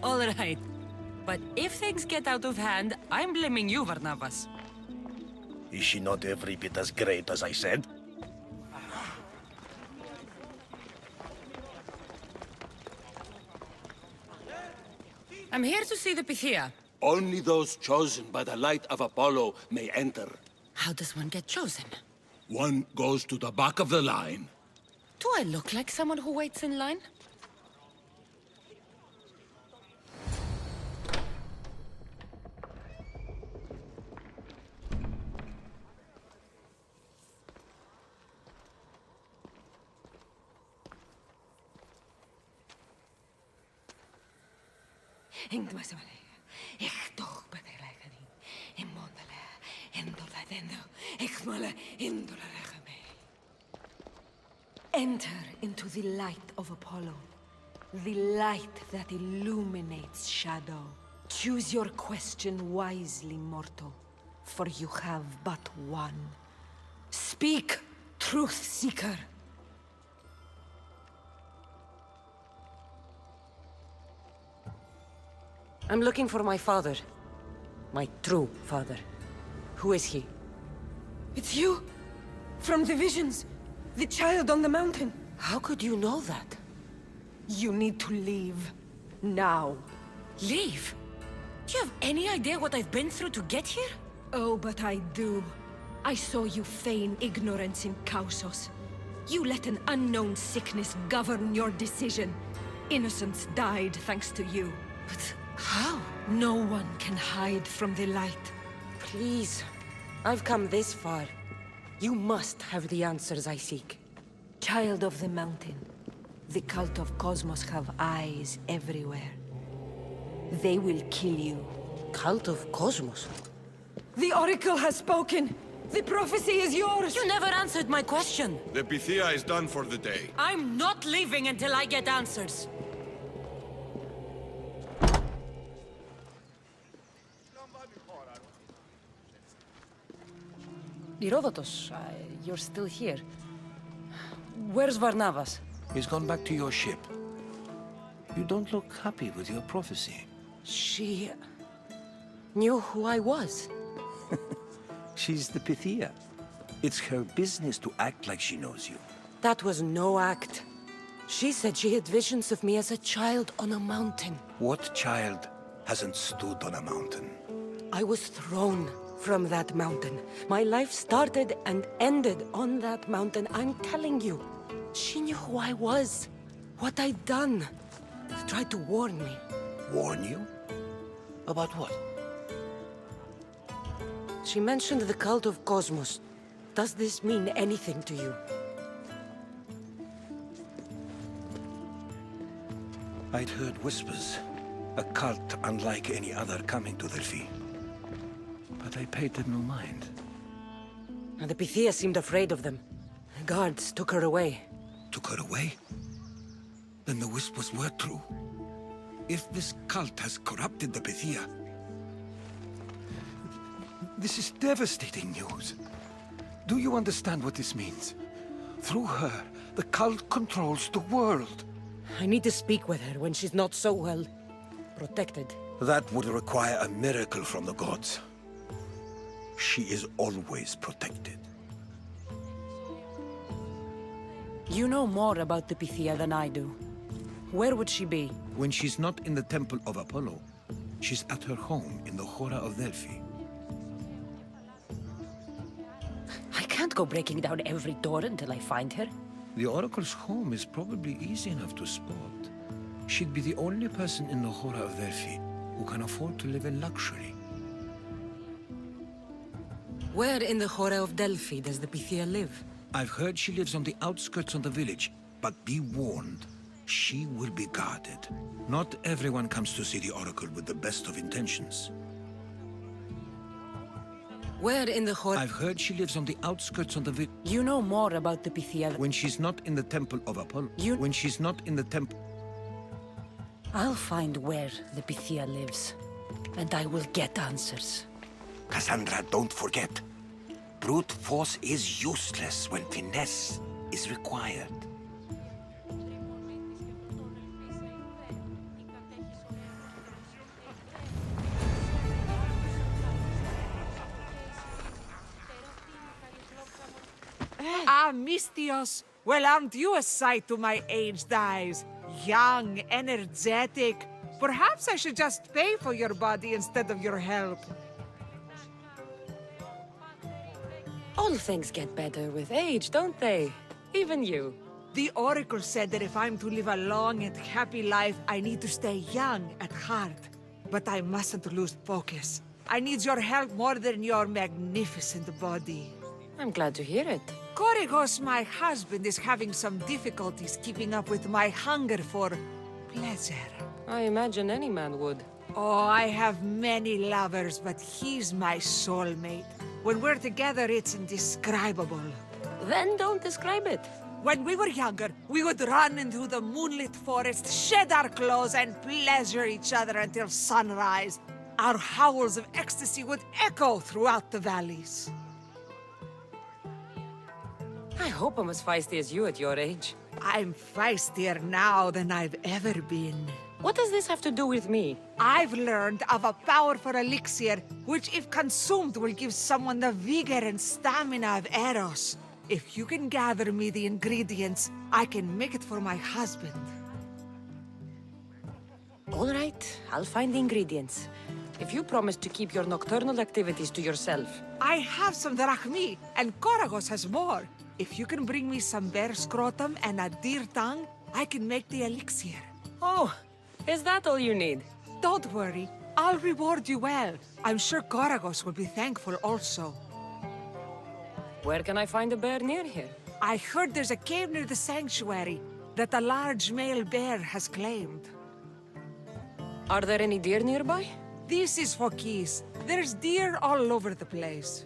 All right. But if things get out of hand, I'm blaming you, Varnavas. Is she not every bit as great as I said? I'm here to see the Pythia. Only those chosen by the light of Apollo may enter. How does one get chosen? One goes to the back of the line. Do I look like someone who waits in line? Enter into the light of Apollo, the light that illuminates shadow. Choose your question wisely, mortal, for you have but one. Speak, truth seeker. I'm looking for my father. My true father. Who is he? It's you! From the visions! The child on the mountain! How could you know that? You need to leave. Now. Leave? Do you have any idea what I've been through to get here? Oh, but I do. I saw you feign ignorance in Kausos. You let an unknown sickness govern your decision. Innocents died thanks to you. But how? No one can hide from the light. Please. I've come this far. You must have the answers I seek. Child of the mountain, the cult of Cosmos have eyes everywhere. They will kill you. Cult of Cosmos? The Oracle has spoken! The prophecy is yours! You never answered my question! The Pythia is done for the day. I'm not leaving until I get answers! Herodotus, you're still here. Where's Varnavas? He's gone back to your ship. You don't look happy with your prophecy. She knew who I was. She's the Pythia. It's her business to act like she knows you. That was no act. She said she had visions of me as a child on a mountain. What child hasn't stood on a mountain? I was thrown from that mountain. My life started and ended on that mountain. I'm telling you. She knew who I was, what I'd done. She tried to warn me. Warn you? About what? She mentioned the cult of Cosmos. Does this mean anything to you? I'd heard whispers. A cult unlike any other coming to Delphi. But I paid them no mind. And the Pythia seemed afraid of them. The guards took her away. Took her away? Then the whispers were true. If this cult has corrupted the Pythia... This is devastating news. Do you understand what this means? Through her, the cult controls the world. I need to speak with her when she's not so well protected. That would require a miracle from the gods. She is always protected. You know more about the Pythia than I do. Where would she be? When she's not in the temple of Apollo, she's at her home in the Hora of Delphi. I can't go breaking down every door until I find her. The Oracle's home is probably easy enough to spot. She'd be the only person in the Hora of Delphi who can afford to live in luxury. Where in the Hora of Delphi does the Pythia live? I've heard she lives on the outskirts of the village, but be warned, she will be guarded. Not everyone comes to see the Oracle with the best of intentions. Where in the Hora... I've heard she lives on the outskirts of the village. You know more about the Pythia... When she's not in the temple of Apollo... When she's not in the temple... I'll find where the Pythia lives. and I will get answers. Kassandra, don't forget. Brute force is useless when finesse is required. Ah, Mistios! Well, aren't you a sight to my aged eyes? Young, energetic. Perhaps I should just pay for your body instead of your help. All things get better with age, don't they? Even you. The Oracle said that if I'm to live a long and happy life, I need to stay young at heart. But I mustn't lose focus. I need your help more than your magnificent body. I'm glad to hear it. Korygos, my husband, is having some difficulties keeping up with my hunger for pleasure. I imagine any man would. Oh, I have many lovers, but he's my soulmate. When we're together, it's indescribable. Then don't describe it. When we were younger, we would run into the moonlit forest, shed our clothes, and pleasure each other until sunrise. Our howls of ecstasy would echo throughout the valleys. I hope I'm as feisty as you at your age. I'm feistier now than I've ever been. What does this have to do with me? I've learned of a powerful elixir, which if consumed will give someone the vigor and stamina of Eros. If you can gather me the ingredients, I can make it for my husband. All right, I'll find the ingredients. If you promise to keep your nocturnal activities to yourself. I have some drachmi, and Korygos has more. If you can bring me some bear scrotum and a deer tongue, I can make the elixir. Oh, is that all you need? Don't worry. I'll reward you well. I'm sure Korygos will be thankful also. Where can I find a bear near here? I heard there's a cave near the sanctuary that a large male bear has claimed. Are there any deer nearby? This is Phokis. There's deer all over the place.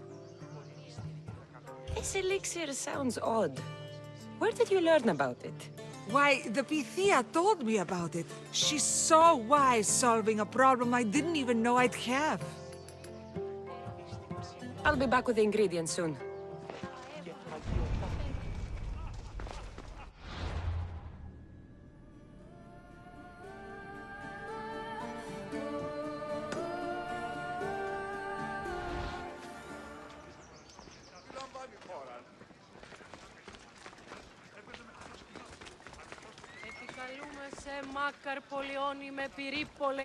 This elixir sounds odd. Where did you learn about it? Why, the Pythia told me about it. She's so wise solving a problem I didn't even know I'd have. I'll be back with the ingredients soon. Μάκαρ πολιώνει με πυρίπολε.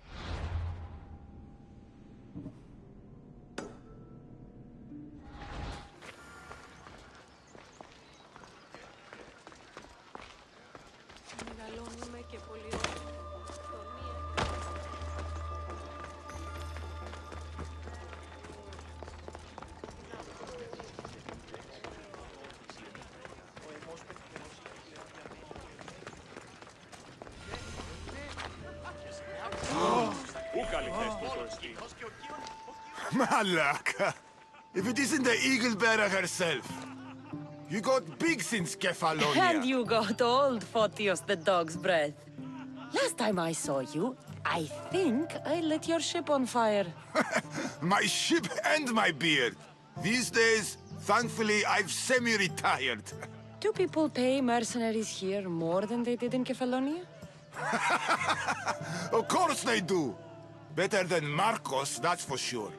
Μεγαλώνουμε και πολιώνουμε. Malaka! If it isn't the eagle bearer herself. You got big since Kefalonia. And you got old, Photios the dog's breath. Last time I saw you, I think I lit your ship on fire. My ship and my beard. These days, thankfully, I've semi-retired. Do people pay mercenaries here more than they did in Kefalonia? Of course they do. Better than Marcos, that's for sure.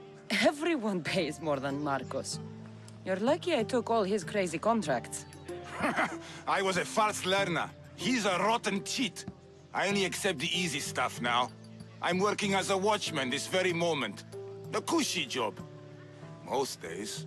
Everyone pays more than Marcos. You're lucky I took all his crazy contracts. I was a fast learner. He's a rotten cheat. I only accept the easy stuff now. I'm working as a watchman this very moment. The cushy job. Most days.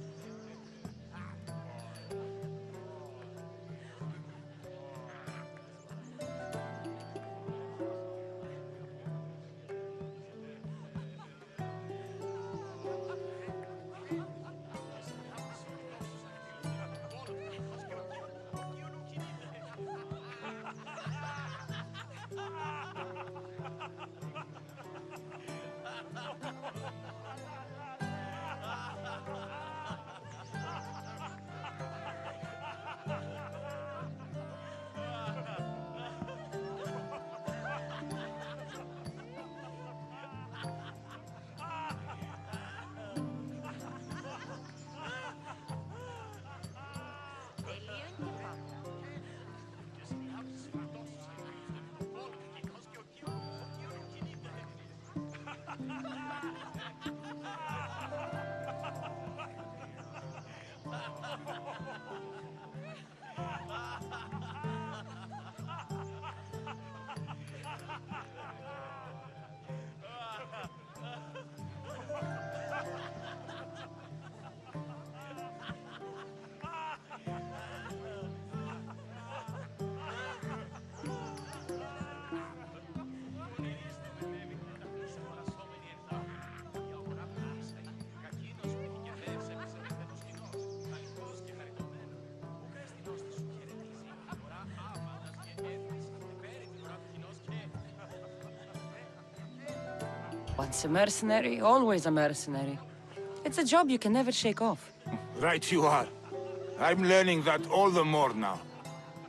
Once a mercenary, always a mercenary. It's a job you can never shake off. Right you are. I'm learning that all the more now.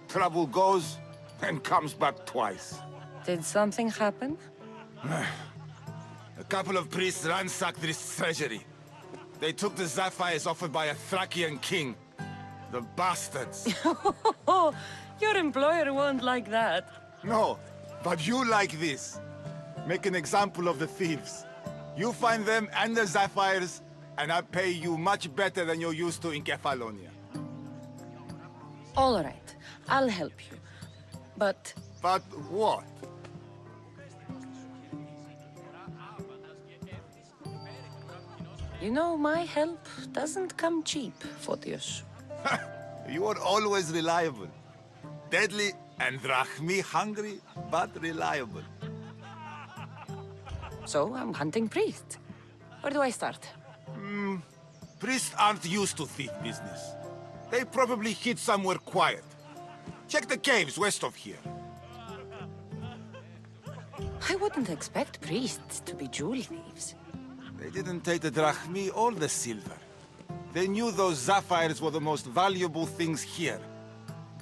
Trouble goes and comes back twice. Did something happen? A couple of priests ransacked this treasury. They took the sapphires offered by a Thracian king. The bastards. Your employer won't like that. No, but you like this. Make an example of the thieves. You find them and the sapphires, and I pay you much better than you're used to in Kefalonia. All right, I'll help you. But... But what? You know, my help doesn't come cheap, Photios. You are always reliable. Deadly and drachmi hungry, but reliable. So, I'm hunting priests. Where do I start? Priests aren't used to thief business. They probably hid somewhere quiet. Check the caves west of here. I wouldn't expect priests to be jewel thieves. They didn't take the drachmi or the silver. They knew those sapphires were the most valuable things here.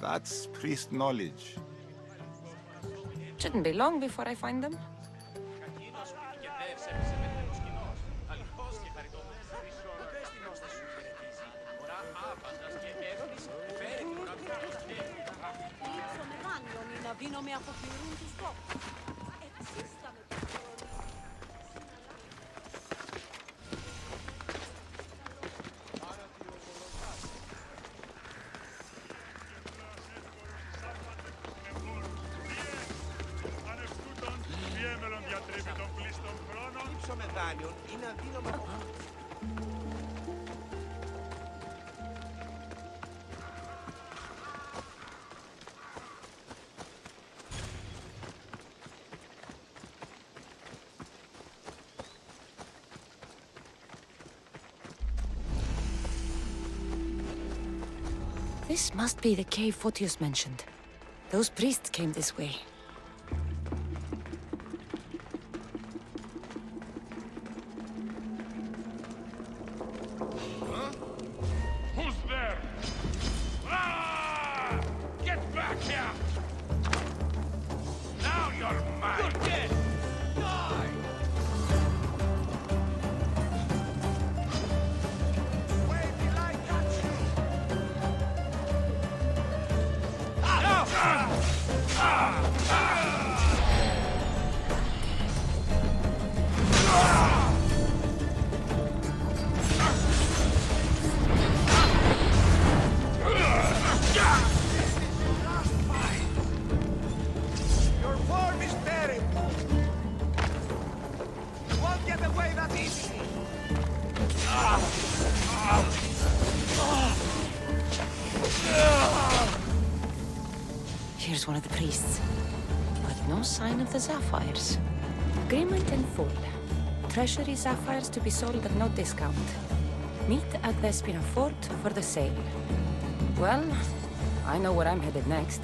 That's priest knowledge. Shouldn't be long before I find them. This must be the cave Photios mentioned. Those priests came this way. Who's there? Ah! Get back here! Now you're mine! You're dead! Die! Where did I catch you? Your form is terrible. You won't get away that easily. Here's one of the priests. But no sign of the sapphires. Agreement in full. Treasury sapphires to be sold at no discount. Meet at Vespina Fort for the sale. Well, I know where I'm headed next.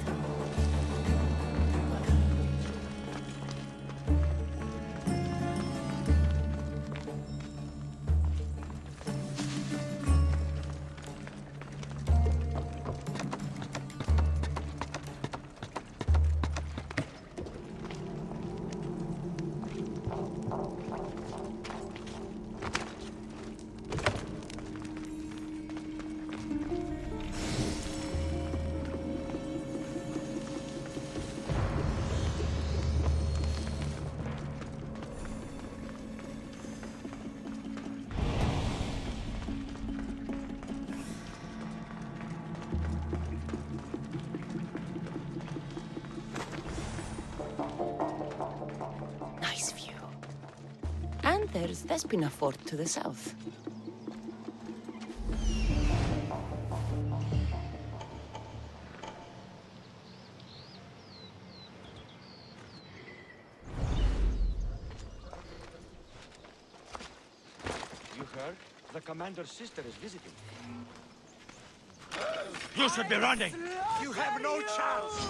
Nice view. And there's Vespina Fort to the south. You heard? The commander's sister is visiting. You should be running! You have no chance!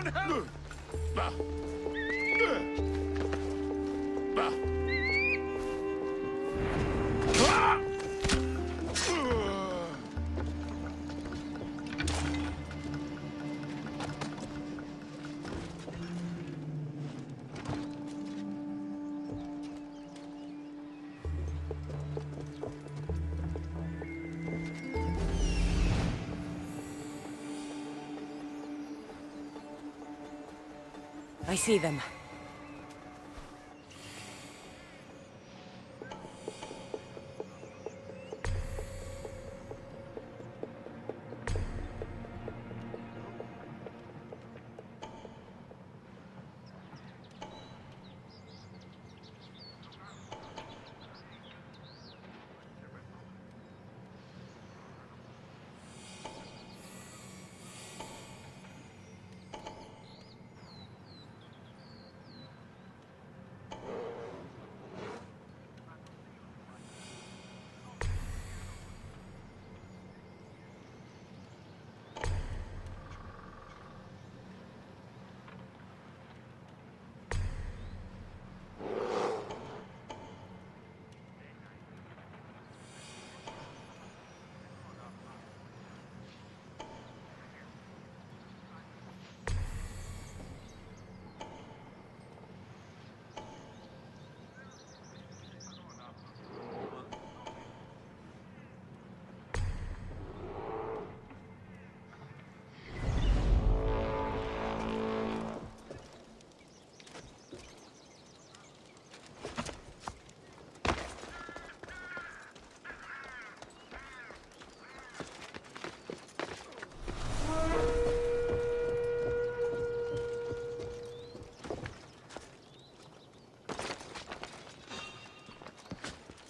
Anyone help? I see them.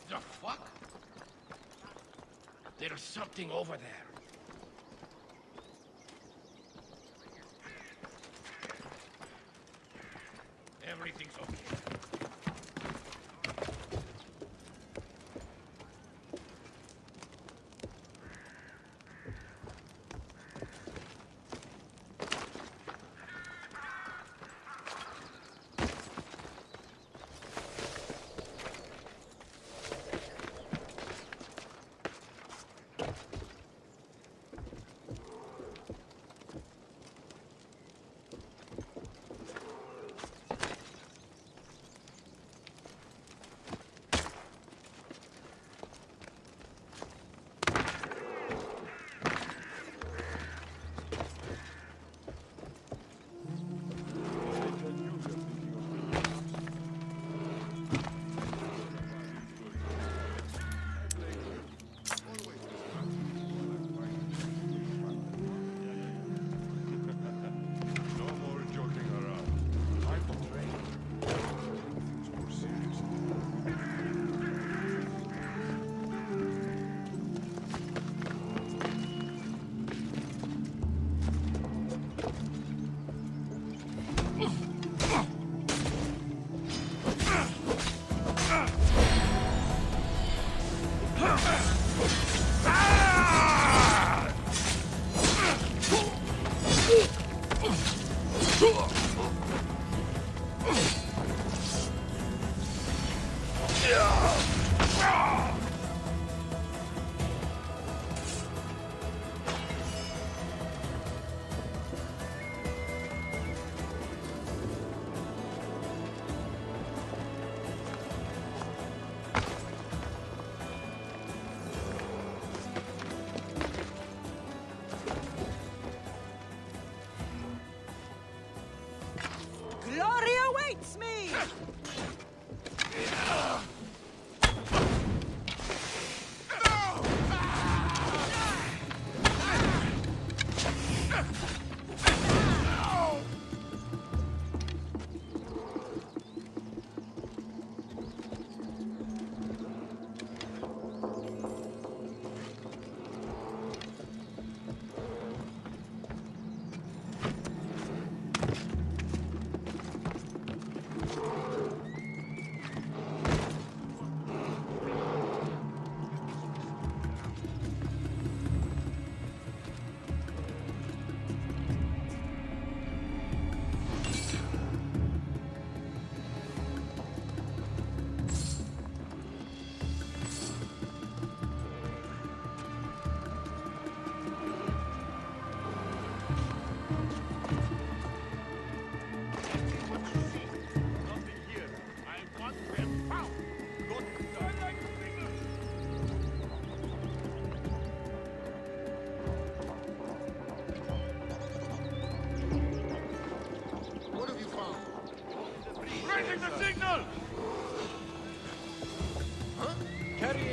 The fuck? There's something over there. Everything's okay.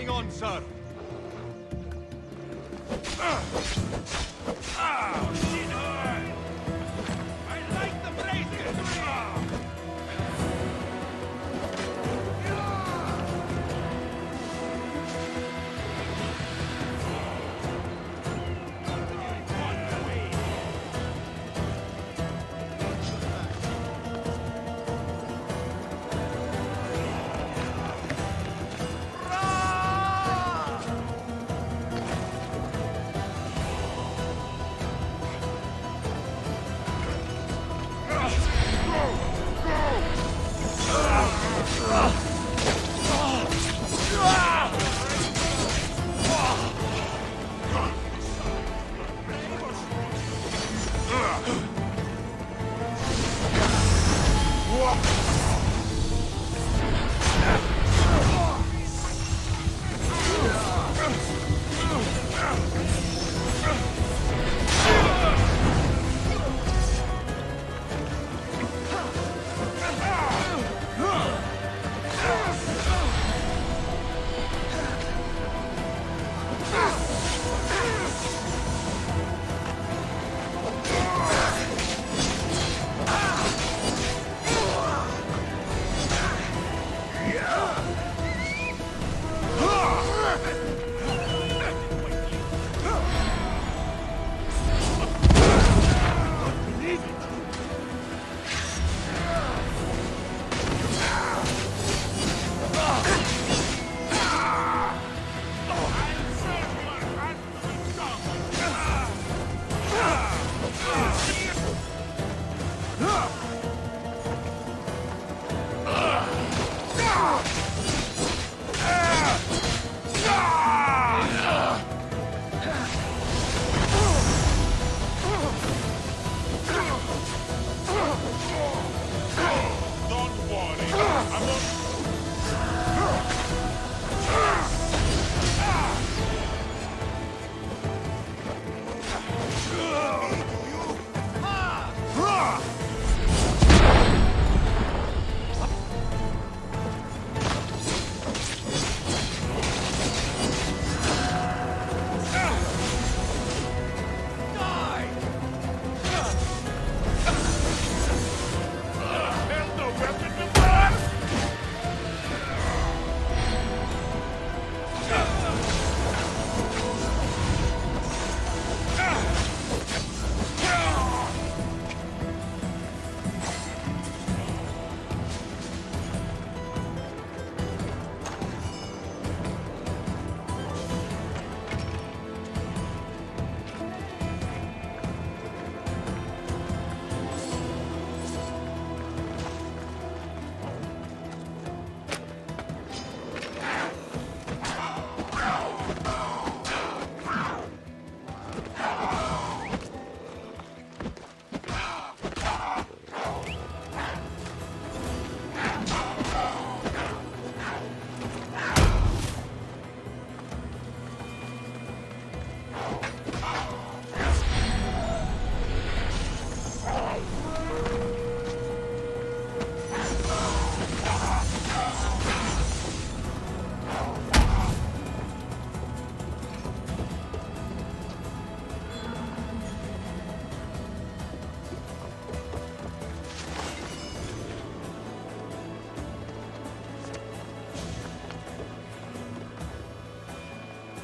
going on, sir? Shit hurt! I like the bracelet!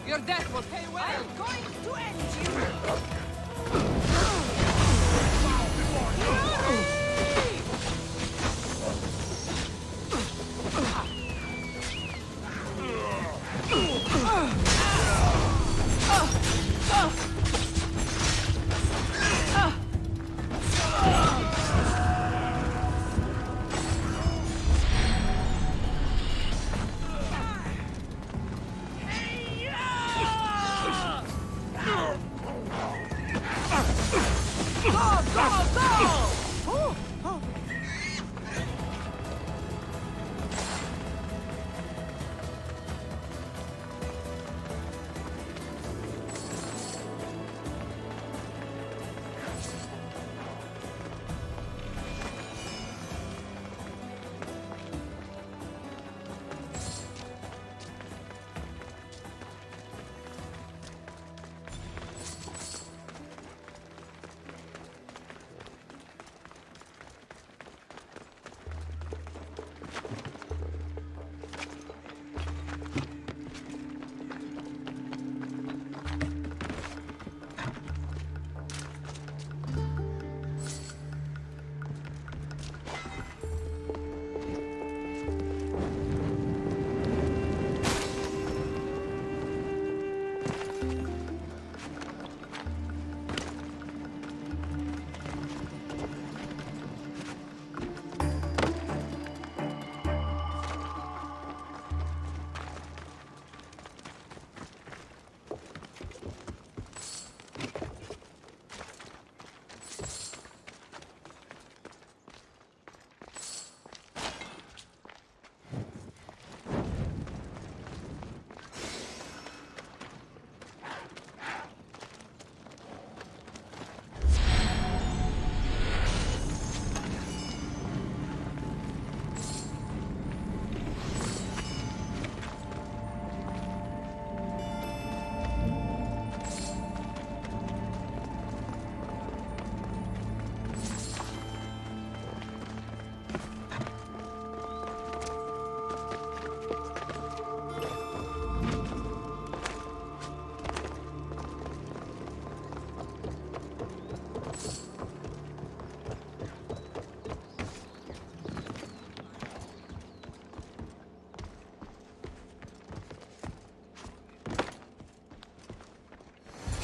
Your death will pay well. I'm going to end you.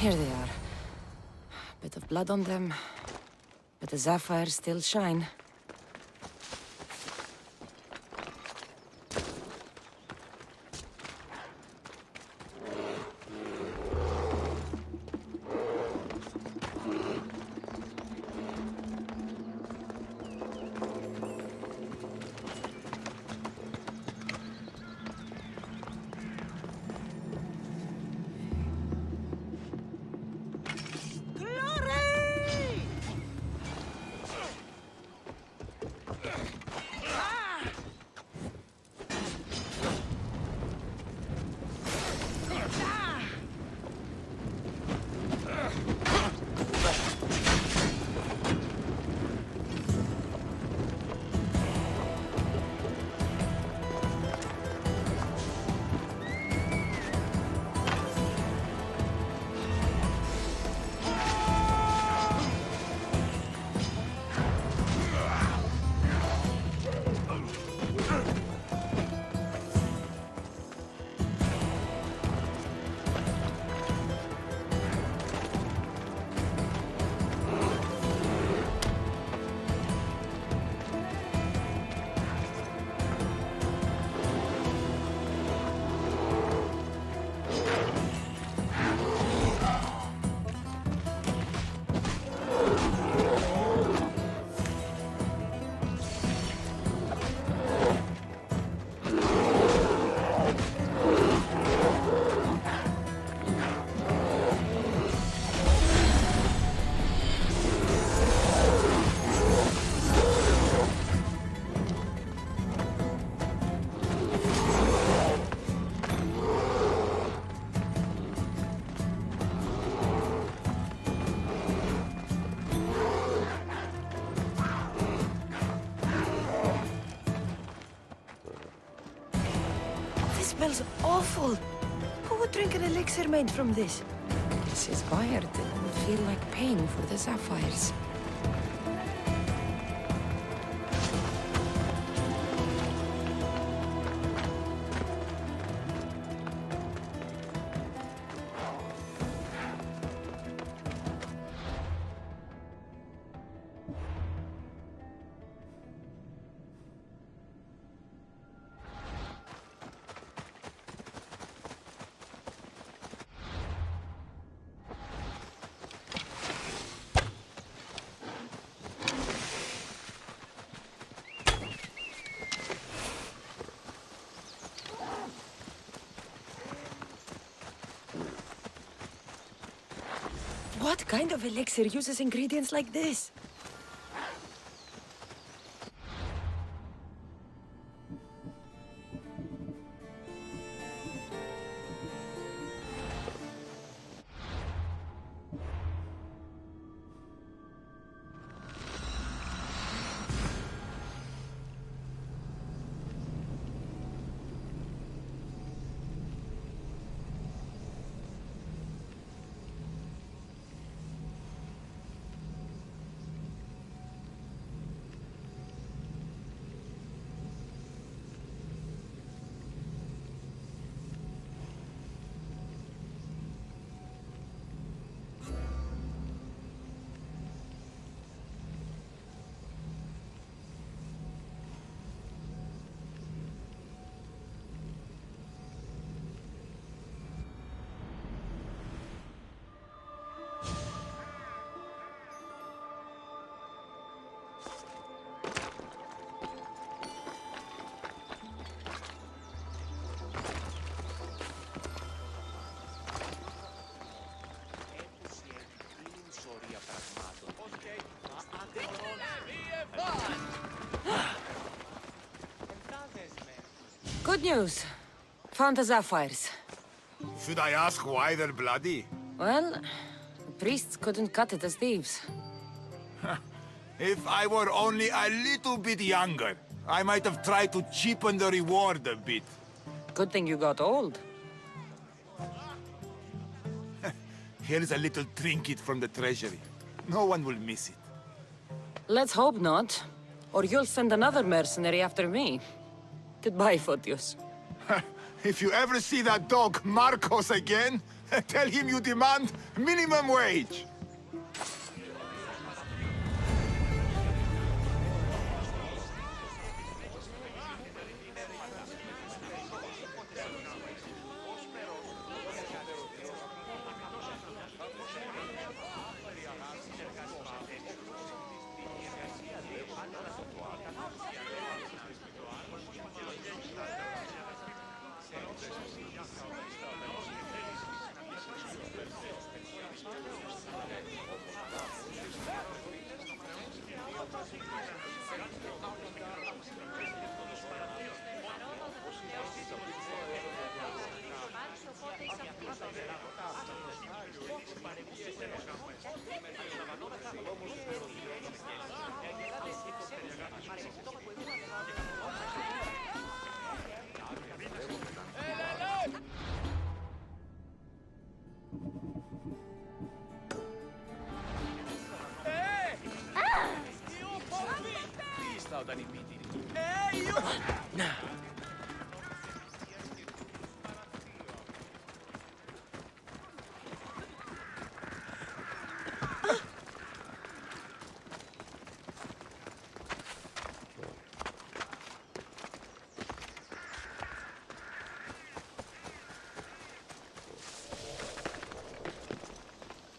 Here they are. Bit of blood on them, but the sapphires still shine. Smells awful. Who would drink an elixir made from this? His buyer didn't feel like paying for the sapphires. What kind of elixir uses ingredients like this? Good news. Found the sapphires. Should I ask why they're bloody? Well, the priests couldn't cut it as thieves. If I were only a little bit younger, I might have tried to cheapen the reward a bit. Good thing you got old. Here's a little trinket from the treasury. No one will miss it. Let's hope not. Or you'll send another mercenary after me. Goodbye, Photios. If you ever see that dog Marcos again, Tell him you demand minimum wage.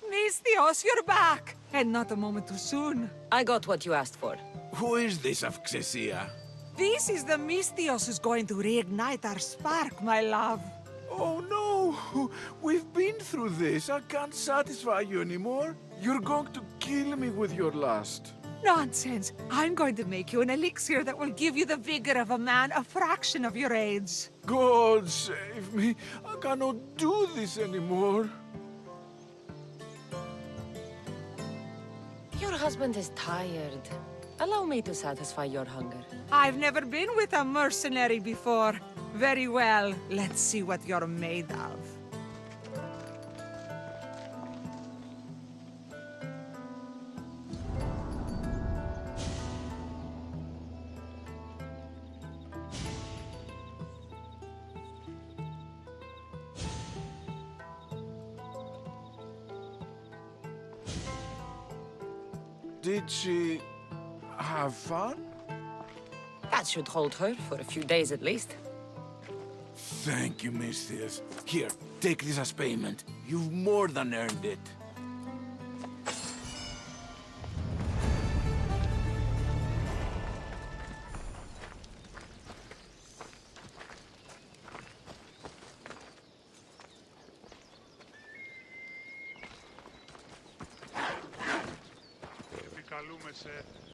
Misthios, you're back! And not a moment too soon. I got what you asked for. Who is this of Xesia? This is the Misthios who's going to reignite our spark, my love. Oh no! We've been through this. I can't satisfy you anymore. You're going to kill me with your lust. Nonsense. I'm going to make you an elixir that will give you the vigor of a man a fraction of your age. God save me. I cannot do this anymore. Your husband is tired. Allow me to satisfy your hunger. I've never been with a mercenary before. Very well. Let's see what you're made of. Did she have fun? That should hold her for a few days at least. Thank you, Misthios. Here, take this as payment. You've more than earned it.